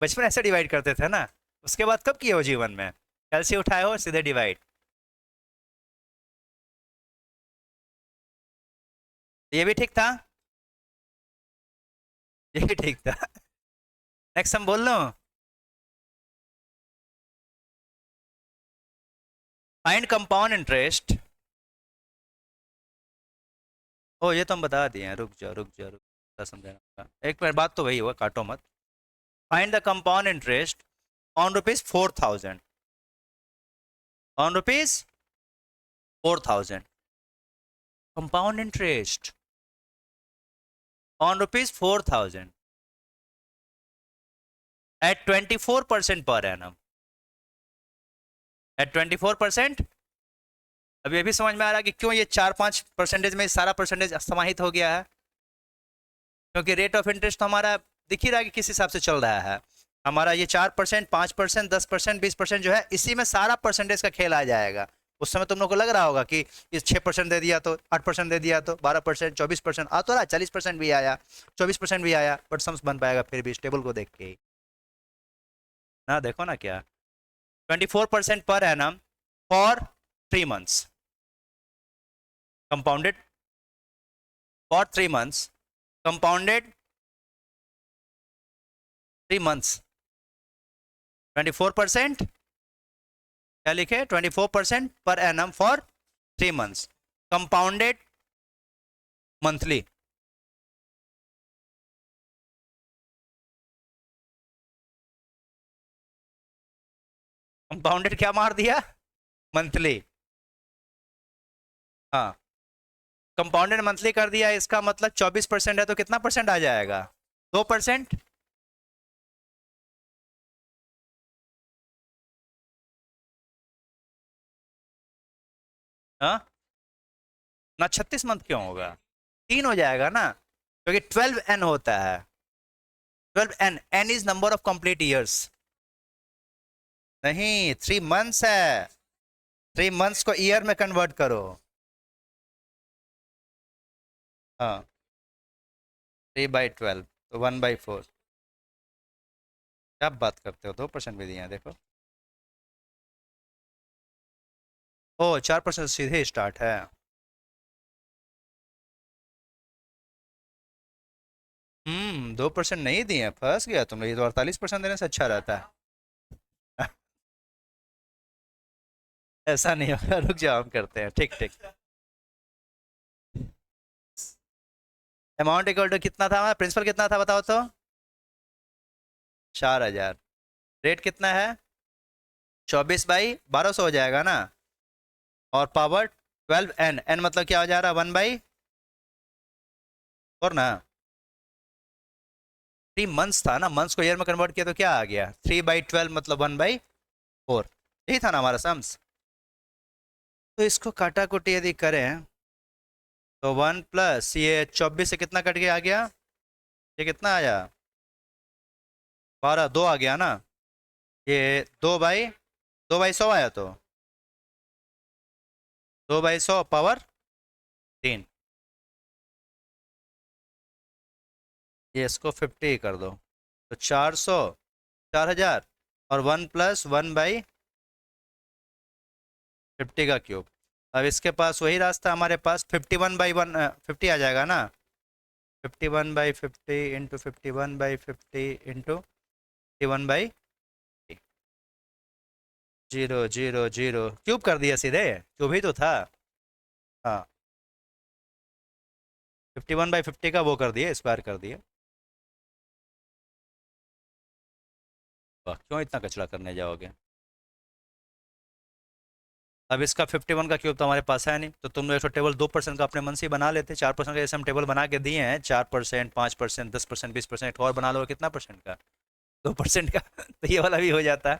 बचपन ऐसे डिवाइड करते थे ना, उसके बाद कब किए हो जीवन में, कैलसी उठाए हो सीधे डिवाइड। ये भी ठीक था, ये भी ठीक था। नेक्स्ट हम बोल लो, फाइंड कंपाउंड इंटरेस्ट। ओ ये तो हम बता दिए हैं, रुक जाओ रुक जाओ रुक जाओ, समझाना एक मिनट, बात तो वही हुआ, काटो मत। Find the compound interest on rupees 4,000, on rupees 4,000, compound interest on rupees 4,000 at 24% per annum, eight 24%। अब ये भी समझ में आ रहा है कि क्यों ये 4-5% में सारा परसेंटेज समाहित हो गया है, क्योंकि रेट ऑफ इंटरेस्ट तो हमारा दिख ही रहा है कि किस हिसाब से चल रहा है। हमारा ये 4%, 5%, 10%, 20% जो है, इसी में सारा परसेंटेज का खेल आ जाएगा। उस समय तुम लोग को लग रहा होगा कि इस 6% दे दिया तो 8% दे दिया तो 12%, 24% आ तो रहा, 40% भी आया, 24% भी आया, बट सम्स बन पाएगा फिर भी स्टेबल को देख के ही ना। देखो ना क्या, 24% per annum for 3 months, compounded for 3 months, compounded 3 months, 24%, क्या लिखे, 24% per annum for 3 months, compounded monthly. Compounded क्या मार दिया, मंथली। हाँ, कंपाउंडेड मंथली कर दिया, इसका मतलब 24% है तो कितना परसेंट आ जाएगा, 2%। हाँ ना, 36 मंथ क्यों होगा, 3 हो जाएगा ना, क्योंकि 12n होता है, 12n, n is number of complete years. नहीं, 3 months है, 3 months को ईयर में कन्वर्ट करो। हाँ, 3/12 तो 1/4। क्या बात करते हो, 2% भी दिए हैं देखो। ओ 4% सीधे स्टार्ट है। 2% नहीं दिए, फंस गया तुम लोग, ये तो 48% देने से अच्छा रहता है। ऐसा नहीं होगा, रुक जाओ हम करते हैं, ठीक ठीक। अमाउंट इक्वल टू कितना था हमारा, प्रिंसिपल कितना था बताओ तो, 4,000। रेट कितना है, 24/1200 हो जाएगा ना, और पावर 12n, n मतलब क्या हो जा रहा है, 1/4। और ना 3 मंथ्स था ना, मंथ्स को ईयर में कन्वर्ट किया तो क्या आ गया, 3/12 मतलब 1/4, यही था ना हमारा सम्स। तो इसको काटा कुटी यदि करें तो 1 प्लस ये 24 से कितना कट के आ गया, ये कितना आया 12, 2 आ गया ना, ये 2/100 आया, तो 2/100 पावर 3, ये इसको 50 कर दो, तो 400, 4000, और 1+1/50 का क्यूब। अब इसके पास वही रास्ता हमारे पास 51/150 आ जाएगा ना, 51/50 इंटू 51/50 इंटू 51/000 क्यूब कर दिया सीधे, क्यूब ही तो था। हाँ, 51/50 का वो कर दिए, स्क्वायर कर दिए। वाह, क्यों इतना कचरा करने जाओगे। अब इसका 51 का क्यूब तो हमारे पास है नहीं, तो तुम लोग टेबल 2% का अपने मन से ही बना लेते, 4% का जैसे हम टेबल बना के दिए हैं, 4%, 5%, 10%, 20%, और बना लो, कितना परसेंट का, 2% का तो ये वाला भी हो जाता है।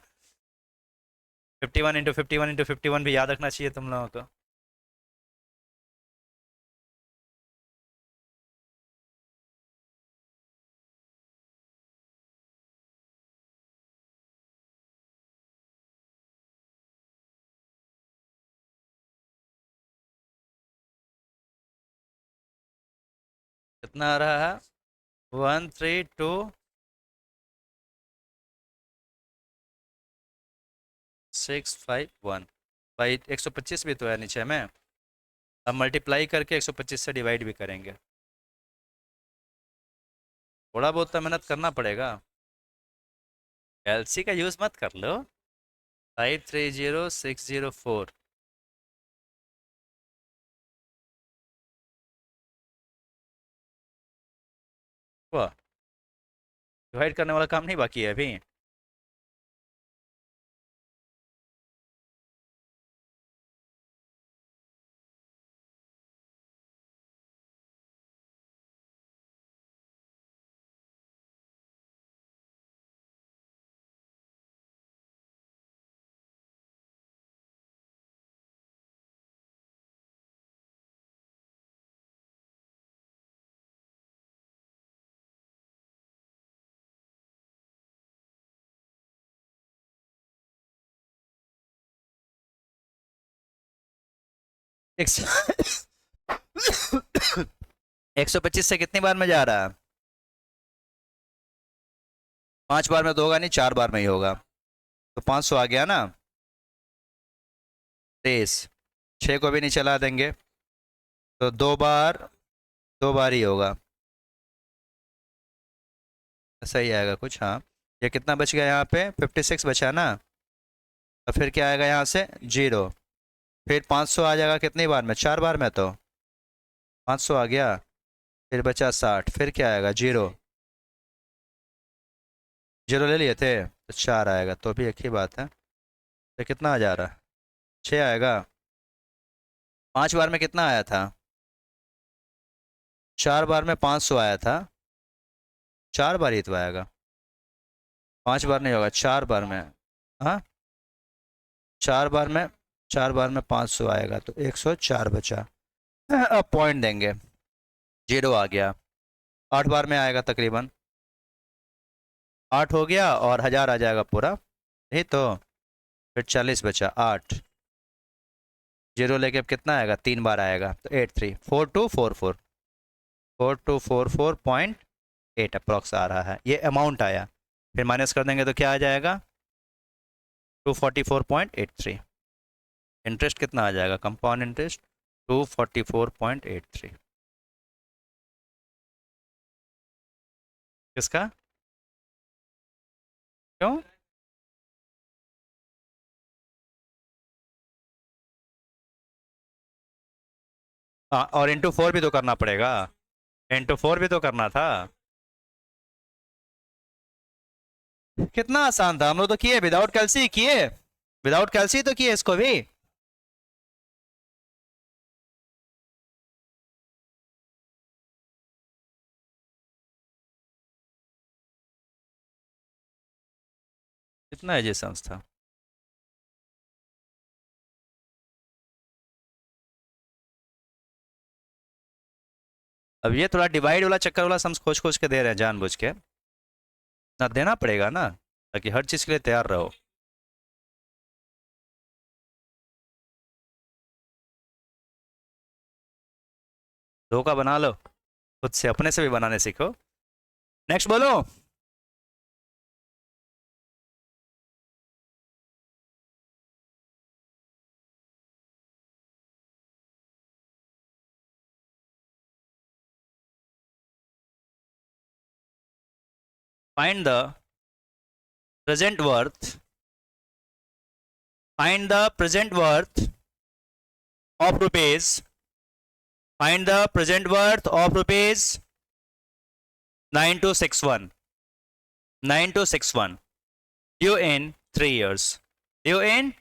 51 इंटू 51 भी याद रखना चाहिए तुम लोगों को। कितना आ रहा है, 132,651 भाई, 125 भी तो है नीचे में, अब मल्टीप्लाई करके 125 से डिवाइड भी करेंगे, थोड़ा बहुत तो मेहनत करना पड़ेगा। एलसी का यूज़ मत कर लो। 530604, वाह, डिवाइड करने वाला काम नहीं बाकी है अभी। एक सौ 125 से कितनी बार में जा रहा है, 5 बार में तो होगा नहीं, 4 बार में ही होगा, तो 500 आ गया ना, 23, 6 को भी नहीं चला देंगे, तो 2 बार, 2 बार ही होगा, ऐसा ही आएगा कुछ। हाँ, ये कितना बच गया यहाँ पे, 56 बचा ना, और फिर क्या आएगा यहाँ से 0, फिर 500 आ जाएगा कितनी बार में, 4 बार में, तो 500 आ गया, फिर बचा 60, फिर क्या आएगा 0, 0 ले लिए थे, तो 4 आएगा, तो भी एक ही बात है, तो कितना आ जा रहा है, 6 आएगा। 5 बार में कितना आया था, 4 बार में 500 आया था, 4 बार ही तो आएगा, 5 बार नहीं होगा, 4 बार में। हाँ, 4 बार में, 4 बार में 500 आएगा, तो 104 बचा। अब पॉइंट देंगे, 0 आ गया, 8 बार में आएगा तकरीबन, 8 हो गया और 1000 आ जाएगा पूरा, यही तो, फिर 40 बचा, 8, 0 लेके अब कितना आएगा, 3 बार आएगा, तो 834244, 4244.8 अप्रॉक्स आ रहा है, ये अमाउंट आया, फिर माइनस कर देंगे तो क्या आ जाएगा, 244.83, इंटरेस्ट कितना आ जाएगा, कंपाउंड इंटरेस्ट 244.83, किसका, क्यों, हाँ, और इंटू 4 भी तो करना पड़ेगा, इंटू 4 भी तो करना था। कितना आसान था, हम लोग तो किए, विदाउट कैल्सी किए, विदाउट कैल्सी तो किए इसको भी। कितना है ये संस्था? अब ये थोड़ा डिवाइड वाला चक्कर वाला सम्स खोज खोज के दे रहे हैं जानबूझ के, ना देना पड़ेगा ना, ताकि हर चीज़ के लिए तैयार रहो। धोखा बना लो खुद से, अपने से भी बनाने सीखो। नेक्स्ट बोलो। Find the present worth, find the present worth of rupees, find the present worth of rupees 9261, 9261, due in 3 years, due in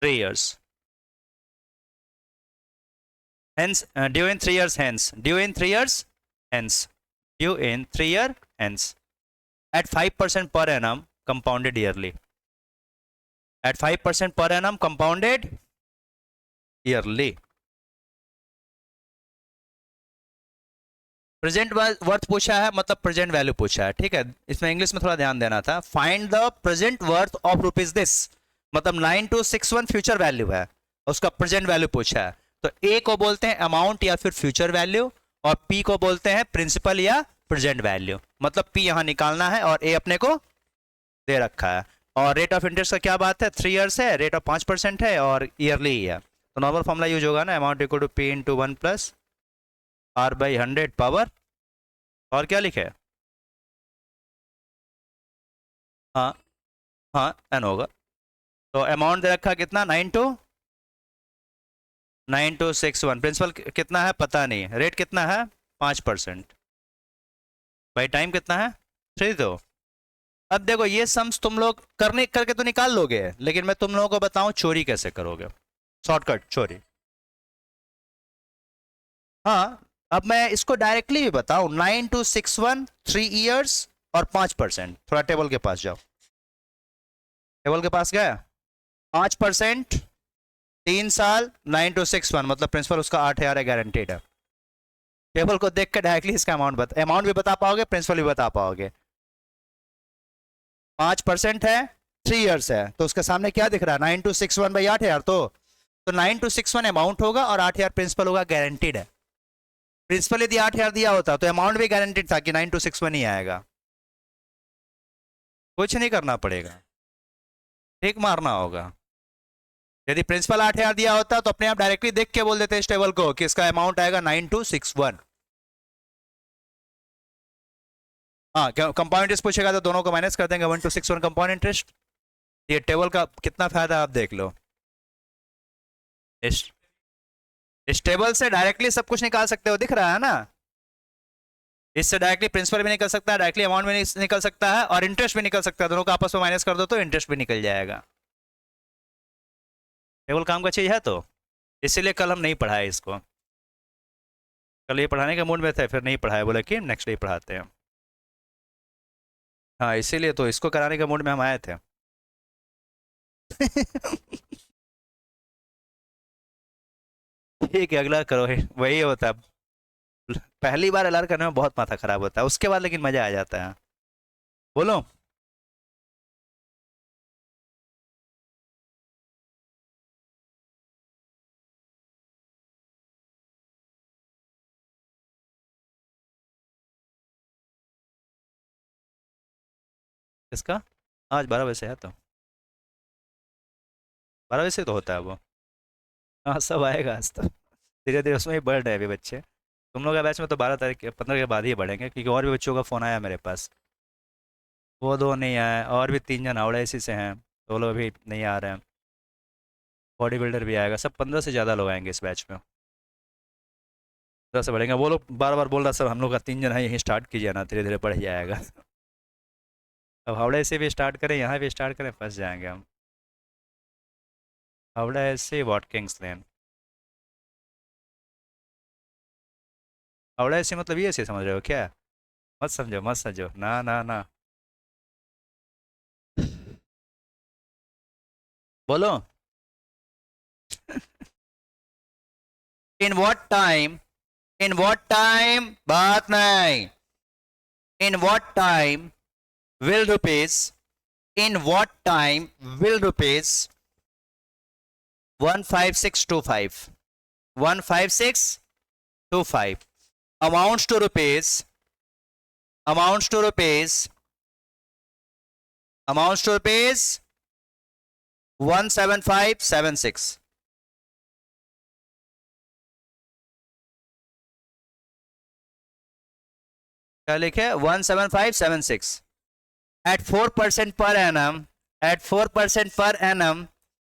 3 years, hence due in 3 years hence, due in 3 years hence, due in 3 year hence, at 5% per annum compounded yearly, at 5% per annum compounded yearly. Present worth पूछा है, मतलब present value पूछा है, ठीक है। इसमें English में थोड़ा ध्यान देना था। Find the present worth of rupees this, मतलब 9261 फ्यूचर वैल्यू है, उसका प्रेजेंट वैल्यू पूछा है। तो ए को बोलते हैं अमाउंट या फिर फ्यूचर वैल्यू, और पी को बोलते हैं प्रिंसिपल या प्रेजेंट वैल्यू। मतलब पी यहां निकालना है और ए अपने को दे रखा है। और रेट ऑफ इंटरेस्ट का क्या बात है, 3 ईयर्स है, रेट ऑफ 5% है और ईयरली है। तो नॉर्मल फॉर्मूला यूज होगा ना, amount equal to P into 1 plus R by 100 power, और क्या लिखे? हाँ, हाँ एन होगा। तो अमाउंट दे रखा कितना, 9261, प्रिंसिपल कितना है पता नहीं, रेट कितना है 5%, भाई टाइम कितना है 3 दो। अब देखो ये सम्स तुम लोग करने करके तो निकाल लोगे, लेकिन मैं तुम लोगों को बताऊं चोरी कैसे करोगे, शॉर्टकट चोरी। हाँ, अब मैं इसको डायरेक्टली भी बताऊं, 9261 3 ईयर्स और 5%। थोड़ा टेबल के पास जाओ, टेबल के पास गया, 5% 3 साल 9261, मतलब प्रिंसिपल उसका 8,000 है, गारंटेड है। टेबल को देख कर डायरेक्टली इसका अमाउंट भी बता पाओगे, प्रिंसिपल भी बता पाओगे। 5% है, 3 ईयर्स है, तो उसके सामने क्या दिख रहा है, 9261 बाई 8,000, तो 9261 अमाउंट होगा और 8,000 प्रिंसिपल होगा, गारंटीड है। प्रिंसिपल यदि 8,000 दिया होता तो अमाउंट भी गारंटीड था कि 9261 ही आएगा। कुछ नहीं करना पड़ेगा, ठीक मारना होगा। यदि प्रिंसिपल 8,000 दिया होता तो अपने आप डायरेक्टली देख के बोल देते इस टेबल को कि इसका अमाउंट आएगा 9261। हाँ, कंपाउंड इंटरेस्ट पूछेगा तो दोनों को माइनस कर देंगे, 1261 कंपाउंड इंटरेस्ट। ये टेबल का कितना फायदा आप देख लो। इस इस टेबल से डायरेक्टली सब कुछ निकाल सकते हो, दिख रहा है ना। इससे डायरेक्टली प्रिंसिपल भी निकल सकता है, डायरेक्टली अमाउंट भी निकल सकता है, और इंटरेस्ट भी निकल सकता है। दोनों को आपस में माइनस कर दो तो इंटरेस्ट भी निकल जाएगा। टेबल काम का चीज है, तो इसीलिए कल हम नहीं पढ़ाए इसको। कल ये पढ़ाने के मूड में थे, फिर नहीं पढ़ाए, बोले कि नेक्स्ट डे पढ़ाते हैं। हाँ, इसीलिए तो इसको कराने के मूड में हम आए थे। ठीक है, अगला करो, वही होता है। पहली बार एलआर करने में बहुत माथा खराब होता है, उसके बाद लेकिन मजा आ जाता है। बोलो। इसका आज 12 बजे से है, तो 12 बजे से तो होता है वो। हाँ, सब आएगा आज तो, धीरे धीरे उसमें ही बढ़ रहे हैं अभी बच्चे। तुम लोग के बैच में तो 12 तारीख 15 के बाद ही बढ़ेंगे, क्योंकि और भी बच्चों का फ़ोन आया मेरे पास। वो दो नहीं आए, और भी 3 जन हावड़ा इसी से हैं, तो वो लोग अभी नहीं आ रहे हैं। बॉडी बिल्डर भी आएगा, सब 15 से ज़्यादा लोग आएंगे इस बैच में। 15 से बढ़ेंगे, वो लोग बार बार बोल रहा सर हम लोग का 3 जन है, यहीं स्टार्ट कीजिए ना, धीरे धीरे बढ़ जाएगा। अब हावड़ा से भी स्टार्ट करें, यहाँ भी स्टार्ट करें, फंस जाएंगे हम। हावड़ा से वॉटकिंग्स लेन, हावड़ा से मतलब ये से समझ रहे हो क्या? मत समझो, मत समझो, ना ना ना। बोलो। In what time, in what time, बात नहीं, in what time will rupees, in what time will rupees 15625, 15625 amounts to rupees, amounts to rupees, amounts to rupees 17576। क्या लिखे? 17576 at 4% per annum, at 4% per annum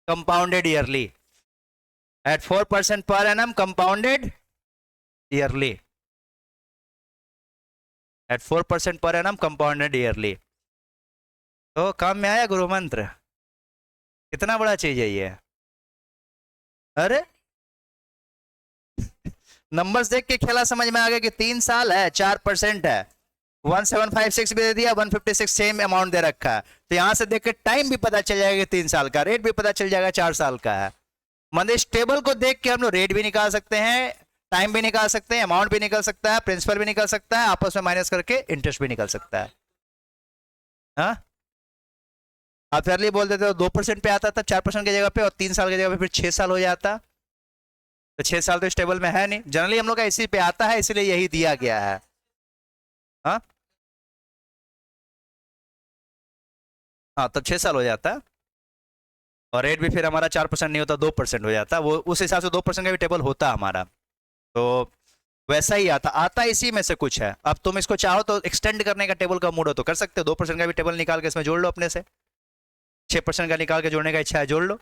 compounded yearly, at 4% per annum compounded yearly, at 4% per annum compounded yearly। तो काम में आया गुरु मंत्र? कितना बड़ा चीज है ये? अरे नंबर्स देख के खेला समझ में आ गया कि 3 साल है, 4% है, 1756 भी दे दिया, 156 सेम अमाउंट दे रखा है। तो यहां से देख के टाइम भी पता चल जाएगा 3 साल का, रेट भी पता चल जाएगा 4 साल का है। मतलब इस टेबल को देख के हम लोग रेट भी निकाल सकते हैं, टाइम भी निकाल सकते हैं, अमाउंट भी निकल सकता है, प्रिंसिपल भी निकल सकता है, आपस में माइनस करके इंटरेस्ट भी निकल सकता है। हाँ, आप फेयरली बोल देते हो 2% पे आता था 4% की जगह पे, और 3 साल की जगह पे फिर 6 साल हो जाता। तो 6 साल तो इस टेबल में है नहीं, जनरली हम लोग का इसी पे आता है, इसलिए यही दिया गया है। हाँ हाँ, तब 6 साल हो जाता है, और रेट भी फिर हमारा 4% नहीं होता, 2% हो जाता। वो उस हिसाब से 2% का भी टेबल होता हमारा, तो वैसा ही आता आता इसी में से कुछ है। अब तुम इसको चाहो तो एक्सटेंड करने का टेबल का मूड हो तो कर सकते हो, 2% का भी टेबल निकाल के इसमें जोड़ लो अपने से, 6% का निकाल के जोड़ने का इच्छा है जोड़ लो।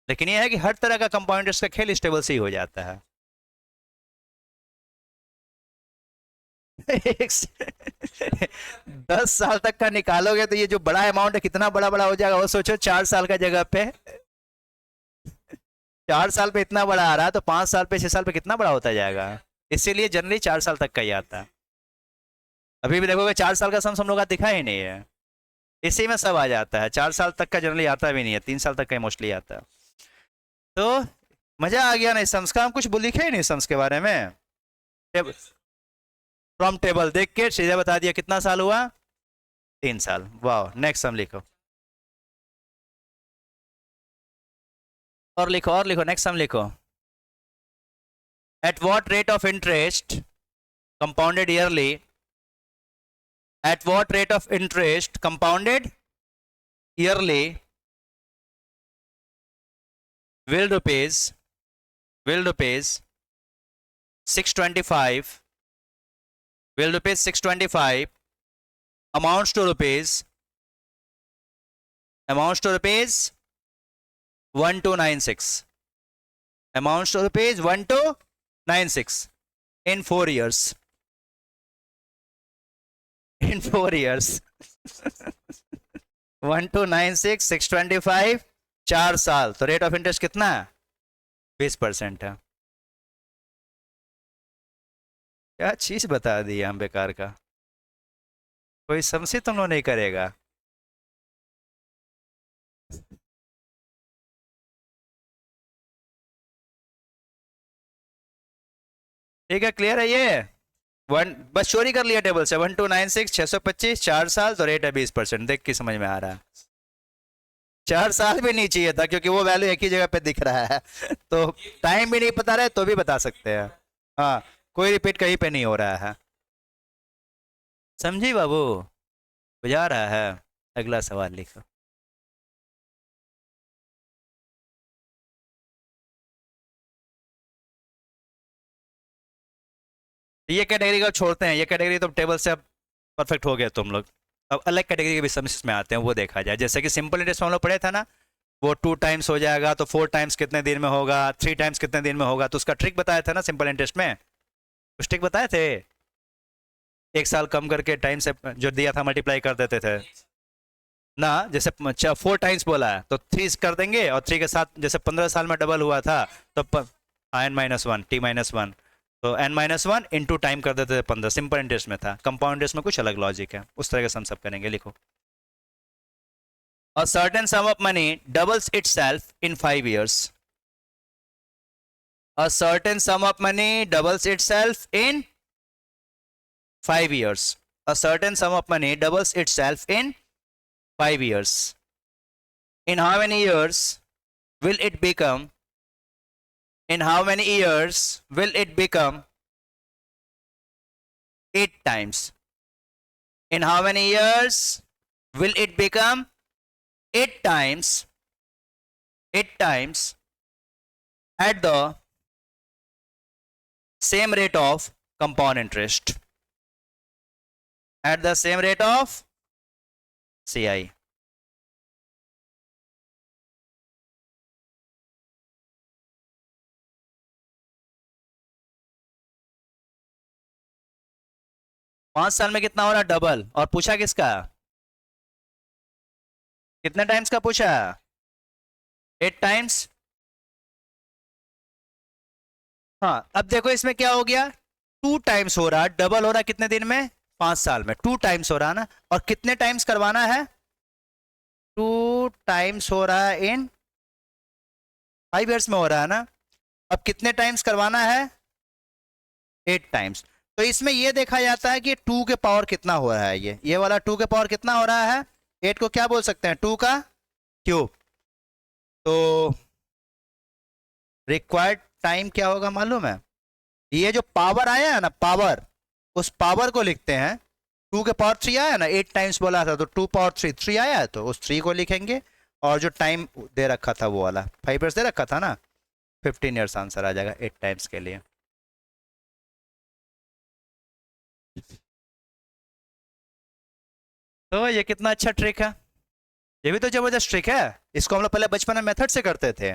लेकिन यह है कि हर तरह का कंपाउंड इंटरेस्ट का खेल इस टेबल से ही हो जाता है। 10 साल तक का निकालोगे तो ये जो बड़ा अमाउंट है कितना बड़ा बड़ा हो जाएगा वो सोचो। 4 साल का जगह पे 4 साल पे इतना बड़ा आ रहा है, तो 5 साल पे 6 साल पे कितना बड़ा होता जाएगा। इसीलिए जनरली 4 साल तक का ही आता है। अभी भी देखोगे 4 साल का सम लोग का दिखा ही नहीं है, इसी में सब आ जाता है। 4 साल तक का जनरली आता भी नहीं है, 3 साल तक का मोस्टली आता है। तो मजा आ गया ना इस सम्स का? हम कुछ लिखे ही नहीं सम्स के बारे में। फ्रॉम टेबल देख के सीधा बता दिया कितना साल हुआ, 3 साल। वाह, नेक्स्ट सम लिखो, और लिखो और लिखो, नेक्स्ट सम लिखो। At what rate of interest compounded yearly, at what rate of interest compounded yearly will rupees 625, will rupees 625 amounts to rupees 1296, amounts to rupees 1296 in 4 years, in 4 years 1296 625 4 साल। तो rate of interest कितना है? 20% है। क्या चीज बता दी हम बेकार का, कोई समझे तुम लोग नहीं करेगा। ठीक है, क्लियर है ये? वन बस चोरी कर लिया टेबल से, 1296 625 4 साल, तो रेट है 20%। देख के समझ में आ रहा है, 4 साल भी नहीं चाहिए था क्योंकि वो वैल्यू एक ही जगह पे दिख रहा है। तो टाइम भी नहीं पता रहे तो भी बता सकते हैं। हाँ, कोई रिपीट कहीं पे नहीं हो रहा है। समझी बाबू? बुझा रहा है? अगला सवाल लिखो। ये कैटेगरी को छोड़ते हैं, ये कैटेगरी तो टेबल से अब परफेक्ट हो गया तुम लोग। अब अलग कैटेगरी के भी समस्या में आते हैं, वो देखा जाए। जैसे कि सिंपल इंटरेस्ट हम लोग पढ़े था ना, वो 2 टाइम्स हो जाएगा, तो 4 टाइम्स कितने दिन में होगा, 3 टाइम्स कितने दिन में होगा। तो उसका ट्रिक बताया था ना सिंपल इंटरेस्ट में, कुछ ट्रिक बताए थे। 1 साल कम करके टाइम से जो दिया था मल्टीप्लाई कर देते थे ना। जैसे 4 टाइम्स बोला है तो 3 कर देंगे, और 3 के साथ जैसे 15 साल में डबल हुआ था तो n-1 t-1, तो n-1 इंटू टाइम कर देते थे 15। सिंपल इंटरेस्ट में था। कंपाउंड इंटरेस्ट में कुछ अलग लॉजिक है, उस तरह का सम सब करेंगे। लिखो। A certain sum of money doubles itself in 5 years. A certain sum of money doubles itself in 5 years. A certain sum of money doubles itself in 5 years. In how many years will it become? In how many years will it become 8 times? In how many years will it become 8 times? 8 times at the same rate of compound interest. At the same rate of CI. पांच साल में कितना हो रहा? Double. और पूछा किसका? कितने टाइम्स का पूछा? 8 टाइम्स। हाँ, अब देखो इसमें क्या हो गया, 2 टाइम्स हो रहा है, डबल हो रहा है कितने दिन में? 5 साल में। 2 टाइम्स हो रहा है ना, और कितने टाइम्स करवाना है? 2 टाइम्स हो रहा है इन 5 ईयर्स में हो रहा है ना। अब कितने टाइम्स करवाना है? 8 टाइम्स। तो इसमें यह देखा जाता है कि 2 के पावर कितना हो रहा है। ये वाला 2 के पावर कितना हो रहा है? 8 को क्या बोल सकते हैं? 2 का क्यूब। तो रिक्वायर्ड टाइम क्या होगा मालूम है? ये जो पावर आया है ना, पावर, उस पावर को लिखते हैं। 2 के पावर 3 आया ना, 8 टाइम्स बोला था, तो 2 पावर 3 आया है, तो उस 3 को लिखेंगे। और जो टाइम दे रखा था वो वाला 5 ईयर्स दे रखा था ना, 15 ईयर्स आंसर आ जाएगा 8 टाइम्स के लिए। तो ये कितना अच्छा ट्रिक है। ये भी तो जबरदस्त ट्रिक है। इसको हम लोग पहले बचपन में मेथड से करते थे,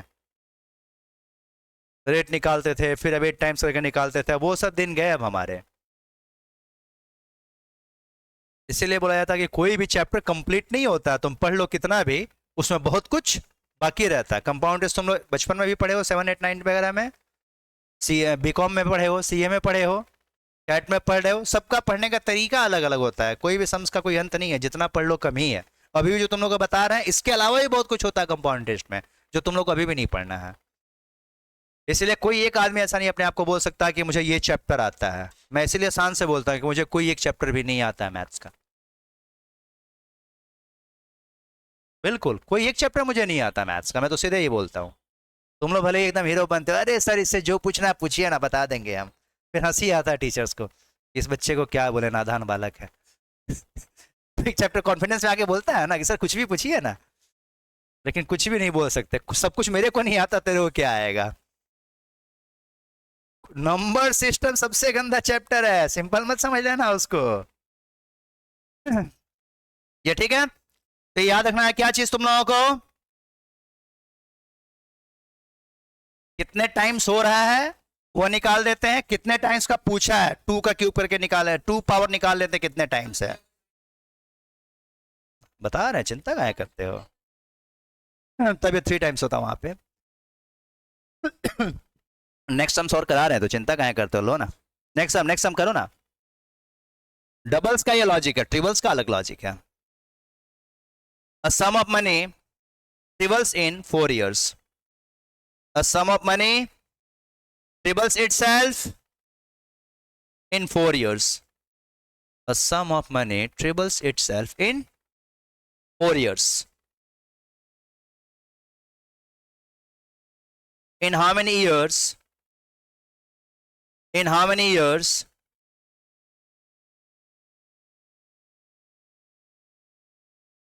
रेट निकालते थे, फिर अब 8 टाइम्स करके निकालते थे। वो सब दिन गए अब हमारे। इसीलिए बोला जाता है कि कोई भी चैप्टर कंप्लीट नहीं होता, तुम पढ़ लो कितना भी, उसमें बहुत कुछ बाकी रहता है। कंपाउंड इंटरेस्ट तुम लोग बचपन में भी पढ़े हो, 7, 8, 9 वगैरह में, बीकॉम में पढ़े हो, सीए में पढ़े हो, कैट में पढ़ रहे हो। सबका पढ़ने का तरीका अलग अलग होता है, कोई भी सम्स का कोई अंत नहीं है, जितना पढ़ लो कम ही है। अभी भी जो तुम लोग को बता रहे हैं, इसके अलावा भी बहुत कुछ होता है कंपाउंड इंटरेस्ट में, जो तुम लोग को अभी भी नहीं पढ़ना है। इसलिए कोई एक आदमी ऐसा नहीं अपने आप को बोल सकता कि मुझे ये चैप्टर आता है। मैं इसीलिए आसान से बोलता हूँ कि मुझे कोई एक चैप्टर भी नहीं आता है मैथ्स का। बिल्कुल कोई एक चैप्टर मुझे नहीं आता मैथ्स का, मैं तो सीधे ही बोलता हूँ। तुम लोग भले एकदम हीरो बनते हो, अरे सर इससे जो पूछना है पूछिए ना, बता देंगे हम। फिर हंसी आता है टीचर्स को, इस बच्चे को क्या बोले, नादान बालक है। एक चैप्टर कॉन्फिडेंस में आके बोलता है ना कि सर कुछ भी पूछिए ना, लेकिन कुछ भी नहीं बोल सकते। सब कुछ मेरे को नहीं आता, तेरे को क्या आएगा। नंबर सिस्टम सबसे गंदा चैप्टर है, सिंपल मत समझ लेना उसको। ये ठीक है, तो याद रखना है क्या चीज तुम लोगों को, कितने टाइम्स हो रहा है वो निकाल देते हैं। कितने टाइम्स का पूछा है, 2 का क्यूब करके निकाला है, 2 पावर निकाल लेते हैं कितने टाइम्स है। बता रहे हैं, चिंता काहे करते हो। तब ये 3 टाइम्स होता वहां पे। नेक्स्ट सम सॉल्व करा रहे हैं तो चिंता काहे करते हो, लो ना नेक्स्ट सम करो ना। डबल्स का ये लॉजिक है, ट्रिबल्स का अलग लॉजिक है। A sum of money trebles in 4 years. A sum of money triples itself in 4 years. A sum of money triples itself in 4 years. In how many years? In how many years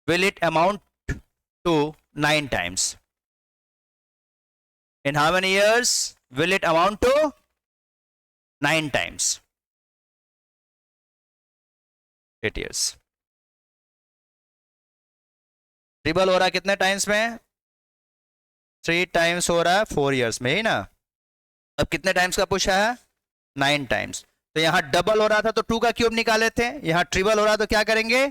will it amount to 9 times? In how many years will it amount to 9 times? 8 years. Triple हो रहा है कितने times में? 3 times हो रहा है 4 years में ही ना। अब कितने टाइम्स का पूछा है? 9 टाइम्स। तो यहां डबल हो रहा था तो 2 का क्यूब निकाले थे, यहां ट्रिपल हो रहा है तो क्या करेंगे?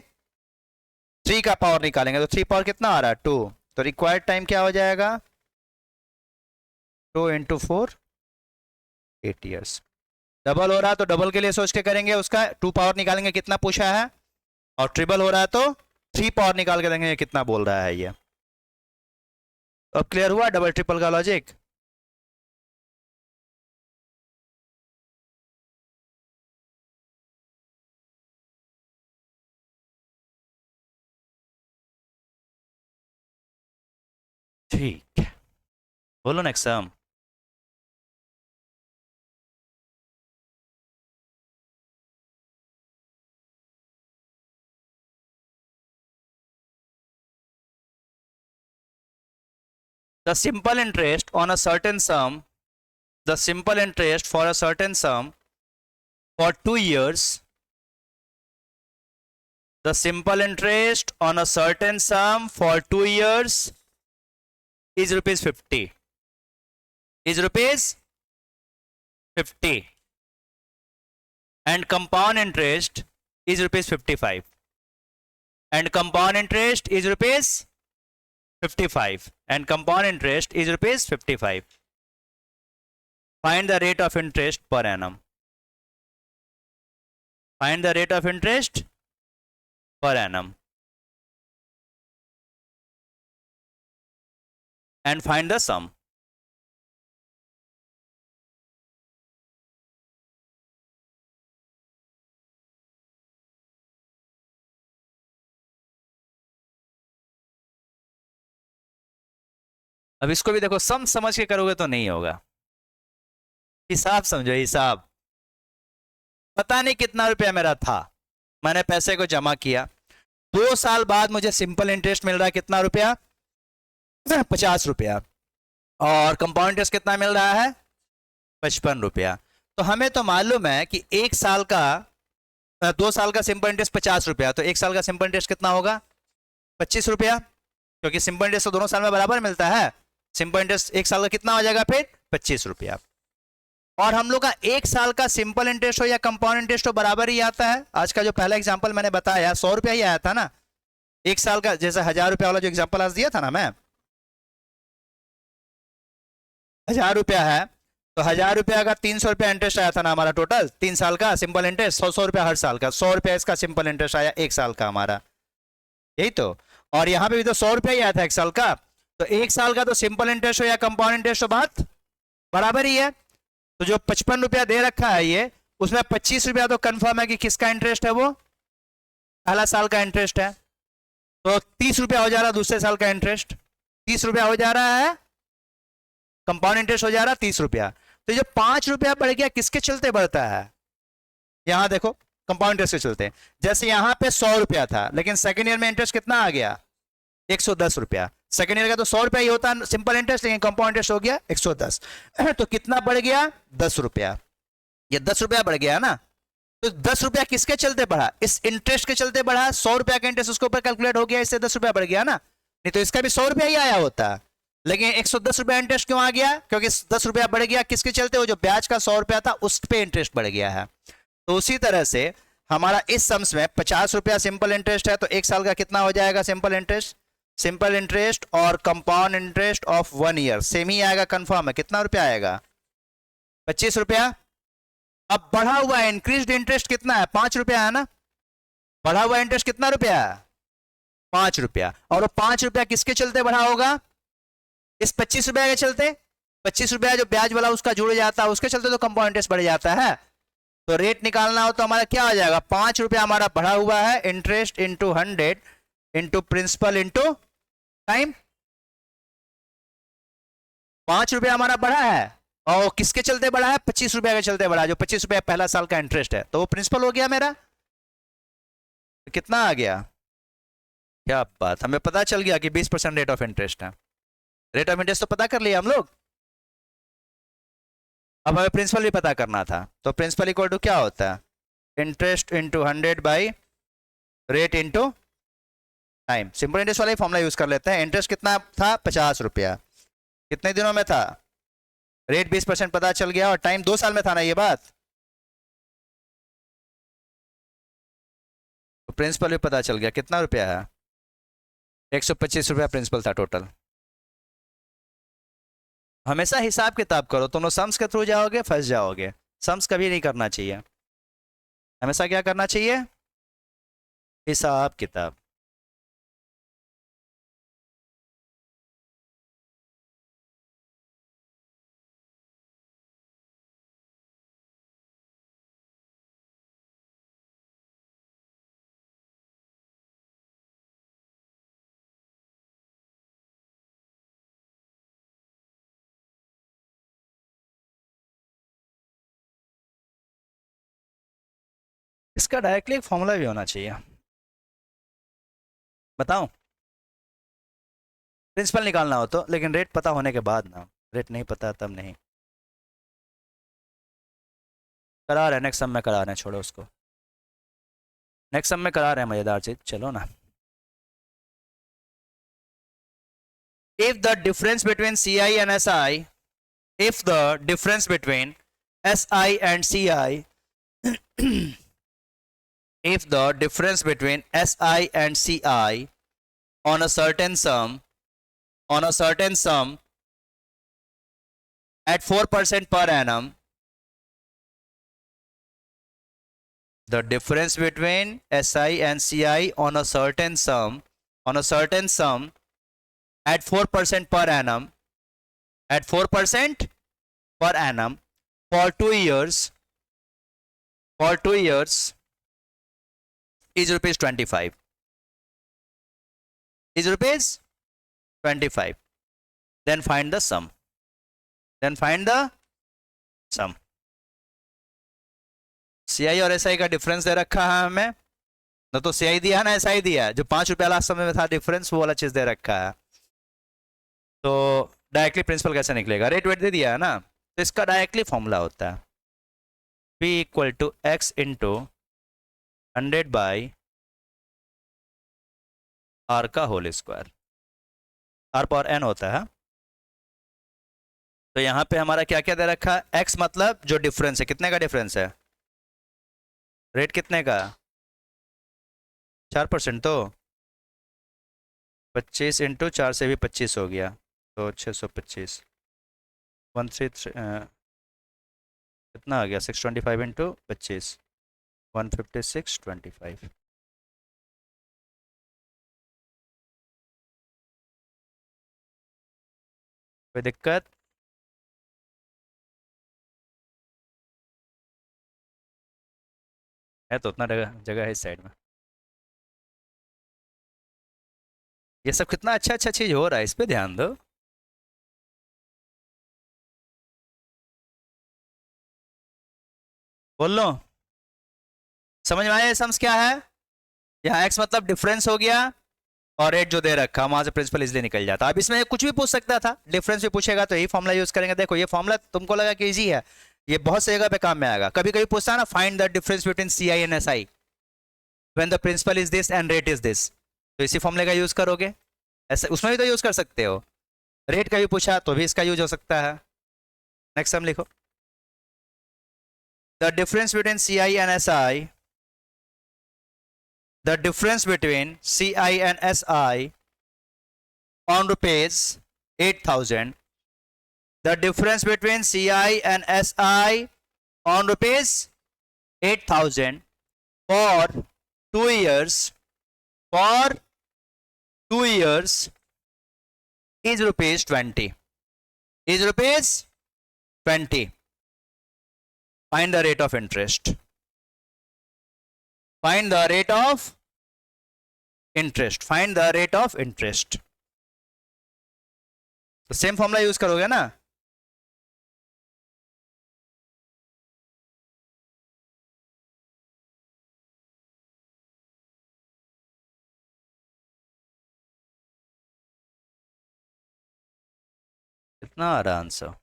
3 का पावर निकालेंगे। तो 3 पावर कितना आ रहा है? 2। तो रिक्वायर्ड टाइम क्या हो जाएगा? 2 × 4 8 years। डबल हो रहा है तो डबल के लिए सोच के करेंगे, उसका 2 पावर निकालेंगे कितना पूछा है, और ट्रिपल हो रहा है तो 3 पावर निकाल के देखेंगे कितना बोल रहा है ये। अब क्लियर हुआ डबल ट्रिपल का लॉजिक? ठीक है, बोलो next sum. The simple interest on a certain sum, the simple interest for a certain sum for 2 years, the simple interest on a certain sum for 2 years is rupees 50, is rupees 50, and compound interest is rupees 55, and compound interest is rupees 55, and compound interest is rupees 55. Find the rate of interest per annum. Find the rate of interest per annum. And find the sum. अब इसको भी देखो, सम समझ के करोगे तो नहीं होगा। हिसाब समझो, हिसाब। पता नहीं कितना रुपया मेरा था, मैंने पैसे को जमा किया, 2 साल बाद मुझे सिंपल इंटरेस्ट मिल रहा है कितना रुपया? 50 रुपया। और कंपाउंड इंटरेस्ट कितना मिल रहा है? 55 रुपया। तो हमें तो मालूम है कि 1 साल का 2 साल का सिंपल इंटरेस्ट 50 रुपया, तो 1 साल का सिंपल इंटरेस्ट कितना होगा? 25 रुपया, क्योंकि सिंपल इंटरेस्ट तो दोनों साल में बराबर मिलता है। सिंपल इंटरेस्ट 1 साल का कितना हो जाएगा फिर? 25 रुपया। और हम लोग का 1 साल का सिंपल इंटरेस्ट हो या कंपाउंड इंटरेस्ट हो बराबर ही आता है। आज का जो पहला एग्जांपल मैंने बताया 100 रुपया ही आया था ना। 1 साल का जैसे 1000 रुपया वाला जो एग्जांपल आज दिया था ना मैं, 1000 रुपया है तो 1000 रुपया का 300 रुपया इंटरेस्ट आया था ना हमारा टोटल 3 साल का सिंपल इंटरेस्ट। 100 रुपया हर साल का, 100 रुपया इसका सिंपल इंटरेस्ट आया 1 साल का हमारा, यही तो। और यहाँ पे भी तो 100 रुपया ही आया था 1 साल का। तो 1 साल का तो सिंपल इंटरेस्ट हो या कंपाउंड इंटरेस्ट हो बात बराबर ही है। तो जो 55 रुपया दे रखा है ये, उसमें 25 रुपया तो कंफर्म है कि किसका इंटरेस्ट है? वो पहला साल का इंटरेस्ट है। तो 30 रुपया हो जा रहा दूसरे साल का इंटरेस्ट, 30 रुपया हो जा रहा है कंपाउंड इंटरेस्ट, हो जा रहा 30 रुपया। तो जो 5 रुपया बढ़ गया किसके चलते बढ़ता है? यहां देखो, कंपाउंड इंटरेस्ट के चलते। जैसे यहां पे 100 रुपया था, लेकिन सेकेंड ईयर में इंटरेस्ट कितना आ गया? 110 रुपया। सेकेंड ईयर का तो 100 रुपया ही होता है सिंपल इंटरेस्ट, लेकिन कंपाउंड इंटरेस्ट हो गया 110। तो कितना बढ़ गया? 10 रुपया। ये 10 रुपया बढ़ गया ना। तो 10 रुपया किसके चलते बढ़ा? इस इंटरेस्ट के चलते बढ़ा। 100 रुपया का इंटरेस्ट उसके ऊपर कैलकुलेट हो गया, इससे 10 रुपया बढ़ गया ना। नहीं तो इसका भी 100 रुपया ही आया होता, लेकिन 110 रुपया इंटरेस्ट क्यों आ गया? क्योंकि 10 रुपया बढ़ गया किसके चलते? वो जो ब्याज का 100 रुपया था उस पे इंटरेस्ट बढ़ गया है। तो उसी तरह से हमारा इस सम्स में 50 रुपया सिंपल इंटरेस्ट है, तो 1 साल का कितना हो जाएगा सिंपल इंटरेस्ट? सिंपल इंटरेस्ट और compound interest of 1 year same ही आएगा, कंफर्म है। कितना रुपया आएगा? 25 रुपया। अब बढ़ा हुआ इंक्रीज्ड इंटरेस्ट कितना है? 5 रुपया है ना। बढ़ा हुआ इंटरेस्ट कितना रुपया है? 5 रुपया। और वो 5 रुपया किसके चलते बढ़ा होगा? इस 25 रुपया के चलते। 25 रुपया जो ब्याज वाला उसका जुड़ जाता है उसके चलते तो कंपाउंड इंटरेस्ट बढ़ जाता है। तो रेट निकालना हो तो हमारा क्या हो जाएगा? 5 रुपया हमारा बढ़ा हुआ है, interest into 100 into principal into time. 5 रुपया हमारा बढ़ा है और किसके चलते बढ़ा है? 25 रुपया के चलते बढ़ा। जो 25 रुपया पहला साल का इंटरेस्ट है तो वो प्रिंसिपल हो गया मेरा। तो कितना आ गया? क्या बात, हमें पता चल गया कि 20% रेट ऑफ इंटरेस्ट है। रेट ऑफ इंटरेस्ट तो पता कर लिया हम लोग। अब हमें प्रिंसिपल भी पता करना था। तो प्रिंसिपल इक्वल टू क्या होता है? Interest into 100 by rate into time. Simple interest वाला ही फॉर्मूला यूज कर लेते हैं। इंटरेस्ट कितना था? 50 रुपया। कितने दिनों में था? रेट 20% पता चल गया। और टाइम 2 साल में था ना ये बात। तो प्रिंसिपल भी पता चल गया। कितना रुपया है? 125 रुपया प्रिंसिपल था टोटल। हमेशा हिसाब किताब करो, दोनों सम्स के थ्रू जाओगे फंस जाओगे। सम्स कभी नहीं करना चाहिए, हमेशा क्या करना चाहिए? हिसाब किताब। इसका डायरेक्टली एक फॉर्मूला भी होना चाहिए। बताऊं? प्रिंसिपल निकालना हो तो, लेकिन रेट पता होने के बाद ना, रेट नहीं पता तब नहीं। करा रहे नेक्स्ट सम में, करा रहे हैं, छोड़ो उसको। नेक्स्ट सम में करा रहे हैं मजेदार चीज, चलो ना। If the difference between CI and SI, if the difference between SI and CI, if the difference between SI and CI on a certain sum, at 4% per annum, the difference between SI and CI on a certain sum, at 4% per annum, at 4% per annum for 2 years, is rupees 25. Is rupees 25. Then find the sum. CI और SI का difference दे रखा है हमें, न तो CI दिया है ना SI दिया है, जो 5 रुपया लास्ट समय में था डिफरेंस, वो वाला चीज दे रखा है। तो डायरेक्टली प्रिंसिपल कैसे निकलेगा? रेट वेट दे दिया है ना, तो इसका डायरेक्टली फॉर्मूला होता है P equal to x into 100 by r का whole square, r power n होता है। तो यहाँ पे हमारा क्या क्या दे रखा है? x मतलब जो डिफरेंस है, कितने का डिफरेंस है? रेट कितने का? 4%, तो 25 इंटू 4 से भी 25 हो गया, तो 625, 133 कितना आ गया? 625 इंटू 25, 156.25। कोई दिक्कत? है तो उतना जगह है इस साइड में। ये सब कितना अच्छा अच्छा चीज हो रहा है, इस पे ध्यान दो। बोल लो, समझ में आया? सम्स क्या है? यहाँ x मतलब डिफरेंस हो गया, और रेट जो दे रखा, वहां से प्रिंसिपल इसलिए निकल जाता। अब इसमें कुछ भी पूछ सकता था, डिफरेंस भी पूछेगा तो यही फॉर्मूला यूज करेंगे। देखो ये फॉर्मूला तुमको लगा कि इजी है, ये बहुत सी जगह पे काम में आएगा। कभी कभी पूछता है ना, find the difference between CI and SI when the principal is this and rate is this, तो इसी फॉर्मूले का यूज करोगे। ऐसे उसमें भी तो यूज कर सकते हो। रेट का भी पूछा तो भी इसका यूज हो सकता है। नेक्स्ट सम लिखो। The difference between CI and SI, the difference between CI and SI on rupees 8,000, the difference between CI and SI on rupees 8,000 for 2 years, is rupees 20, is rupees 20. Find the rate of interest. Find the rate of interest. Find the rate of interest. तो same formula use करोगे ना। कितना आ रहा answer?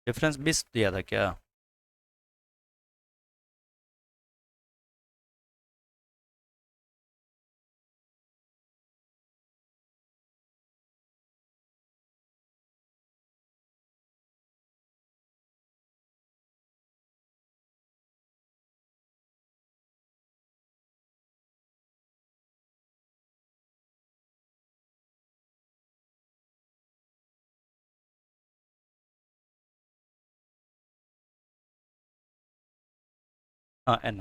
Difference 20 दिया था क्या? हाँ N.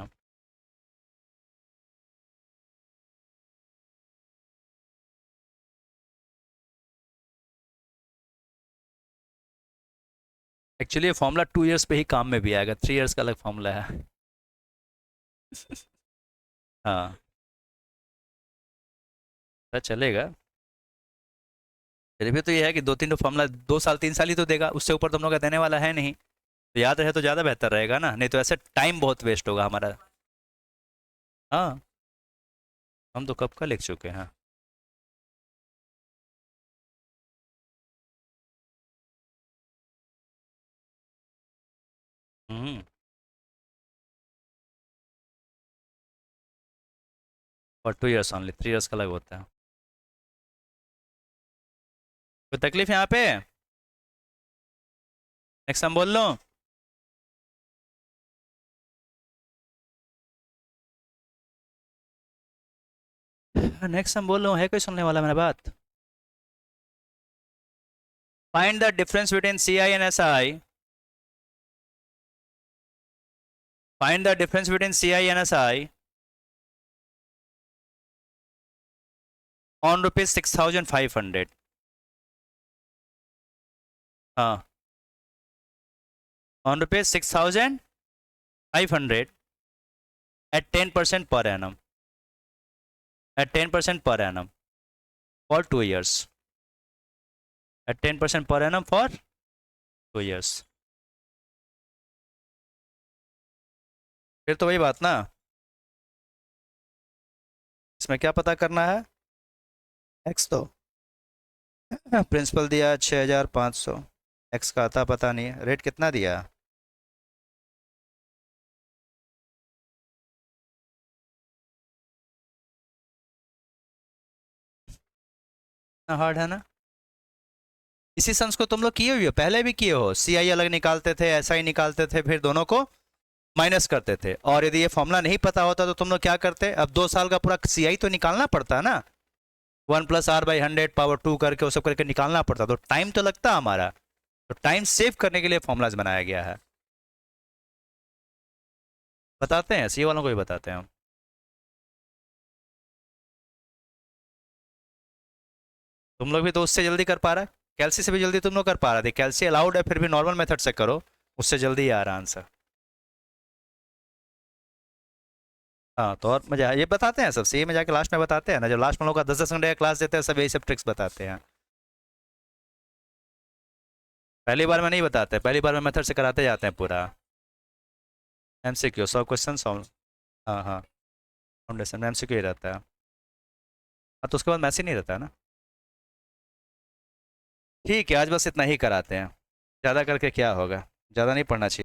Actually ये फॉर्मूला 2 इयर्स पे ही काम में भी आएगा, 3 इयर्स का अलग फॉर्मूला है। हाँ तो चलेगा। फिर भी तो ये है कि 2-3 फॉर्मूला 2 साल 3 साल ही तो देगा, उससे ऊपर तो हम लोग का देने वाला है नहीं। तो याद रहे तो ज़्यादा बेहतर रहेगा ना, नहीं तो ऐसे टाइम बहुत वेस्ट होगा हमारा। हाँ, हम तो कब का लिख चुके हैं। हम्म। और 2 years ओनली, 3 years का अलग होता है। कोई तकलीफ यहाँ पे? नेक्स्ट हम बोल लो। नेक्स्ट हम बोल लो, है कोई सुनने वाला मेरा बात? Find the difference between C I and S I. Find the difference between C I and S I on ₹6,500। हाँ, on ₹6,500 at 10% per annum, at 10% per annum for 2 years, at 10% per annum for 2 years। फिर तो वही बात ना, इसमें क्या पता करना है? एक्स तो प्रिंसिपल दिया 6,500, एक्स का आता पता नहीं है, रेट कितना दिया? हार्ड है ना। इसी सम्स को तुम लोग किए हुए हो, पहले भी किए हो, सी आई अलग निकालते थे, एस आई निकालते थे, फिर दोनों को माइनस करते थे। और यदि ये फॉर्मूला नहीं पता होता तो तुम लोग क्या करते? अब 2 साल का पूरा सी आई तो निकालना पड़ता है ना, 1+r/100 पावर 2 करके वो सब करके निकालना पड़ता, तो टाइम तो लगता हमारा। तो टाइम सेव करने के लिए फॉर्मूलाज बनाया गया है। बताते हैं, सी वालों को भी बताते हैं हम। तुम लोग भी तो उससे जल्दी कर पा रहा है, कैल्सी से भी जल्दी तुम लोग कर पा रहे थे। कैल्सी अलाउड है, फिर भी नॉर्मल मेथड से करो, उससे जल्दी आ रहा आंसर। हाँ, तो और मजा ये बताते हैं सब, सी में जाके लास्ट में बताते हैं ना, जब लास्ट में लोग का 10-10 घंटे का क्लास देते हैं, सब यही सब ट्रिक्स बताते हैं। पहली बार में नहीं बताते, पहली बार में मेथड से कराते जाते हैं पूरा। MCQ 100 question solve. हाँ हाँ, फाउंडेशन में एमसीक्यू ही रहता है। हाँ, तो उसके बाद मैसेज नहीं रहता है ना। ठीक है, आज बस इतना ही कराते हैं, ज़्यादा करके क्या होगा, ज़्यादा नहीं पढ़ना चाहिए।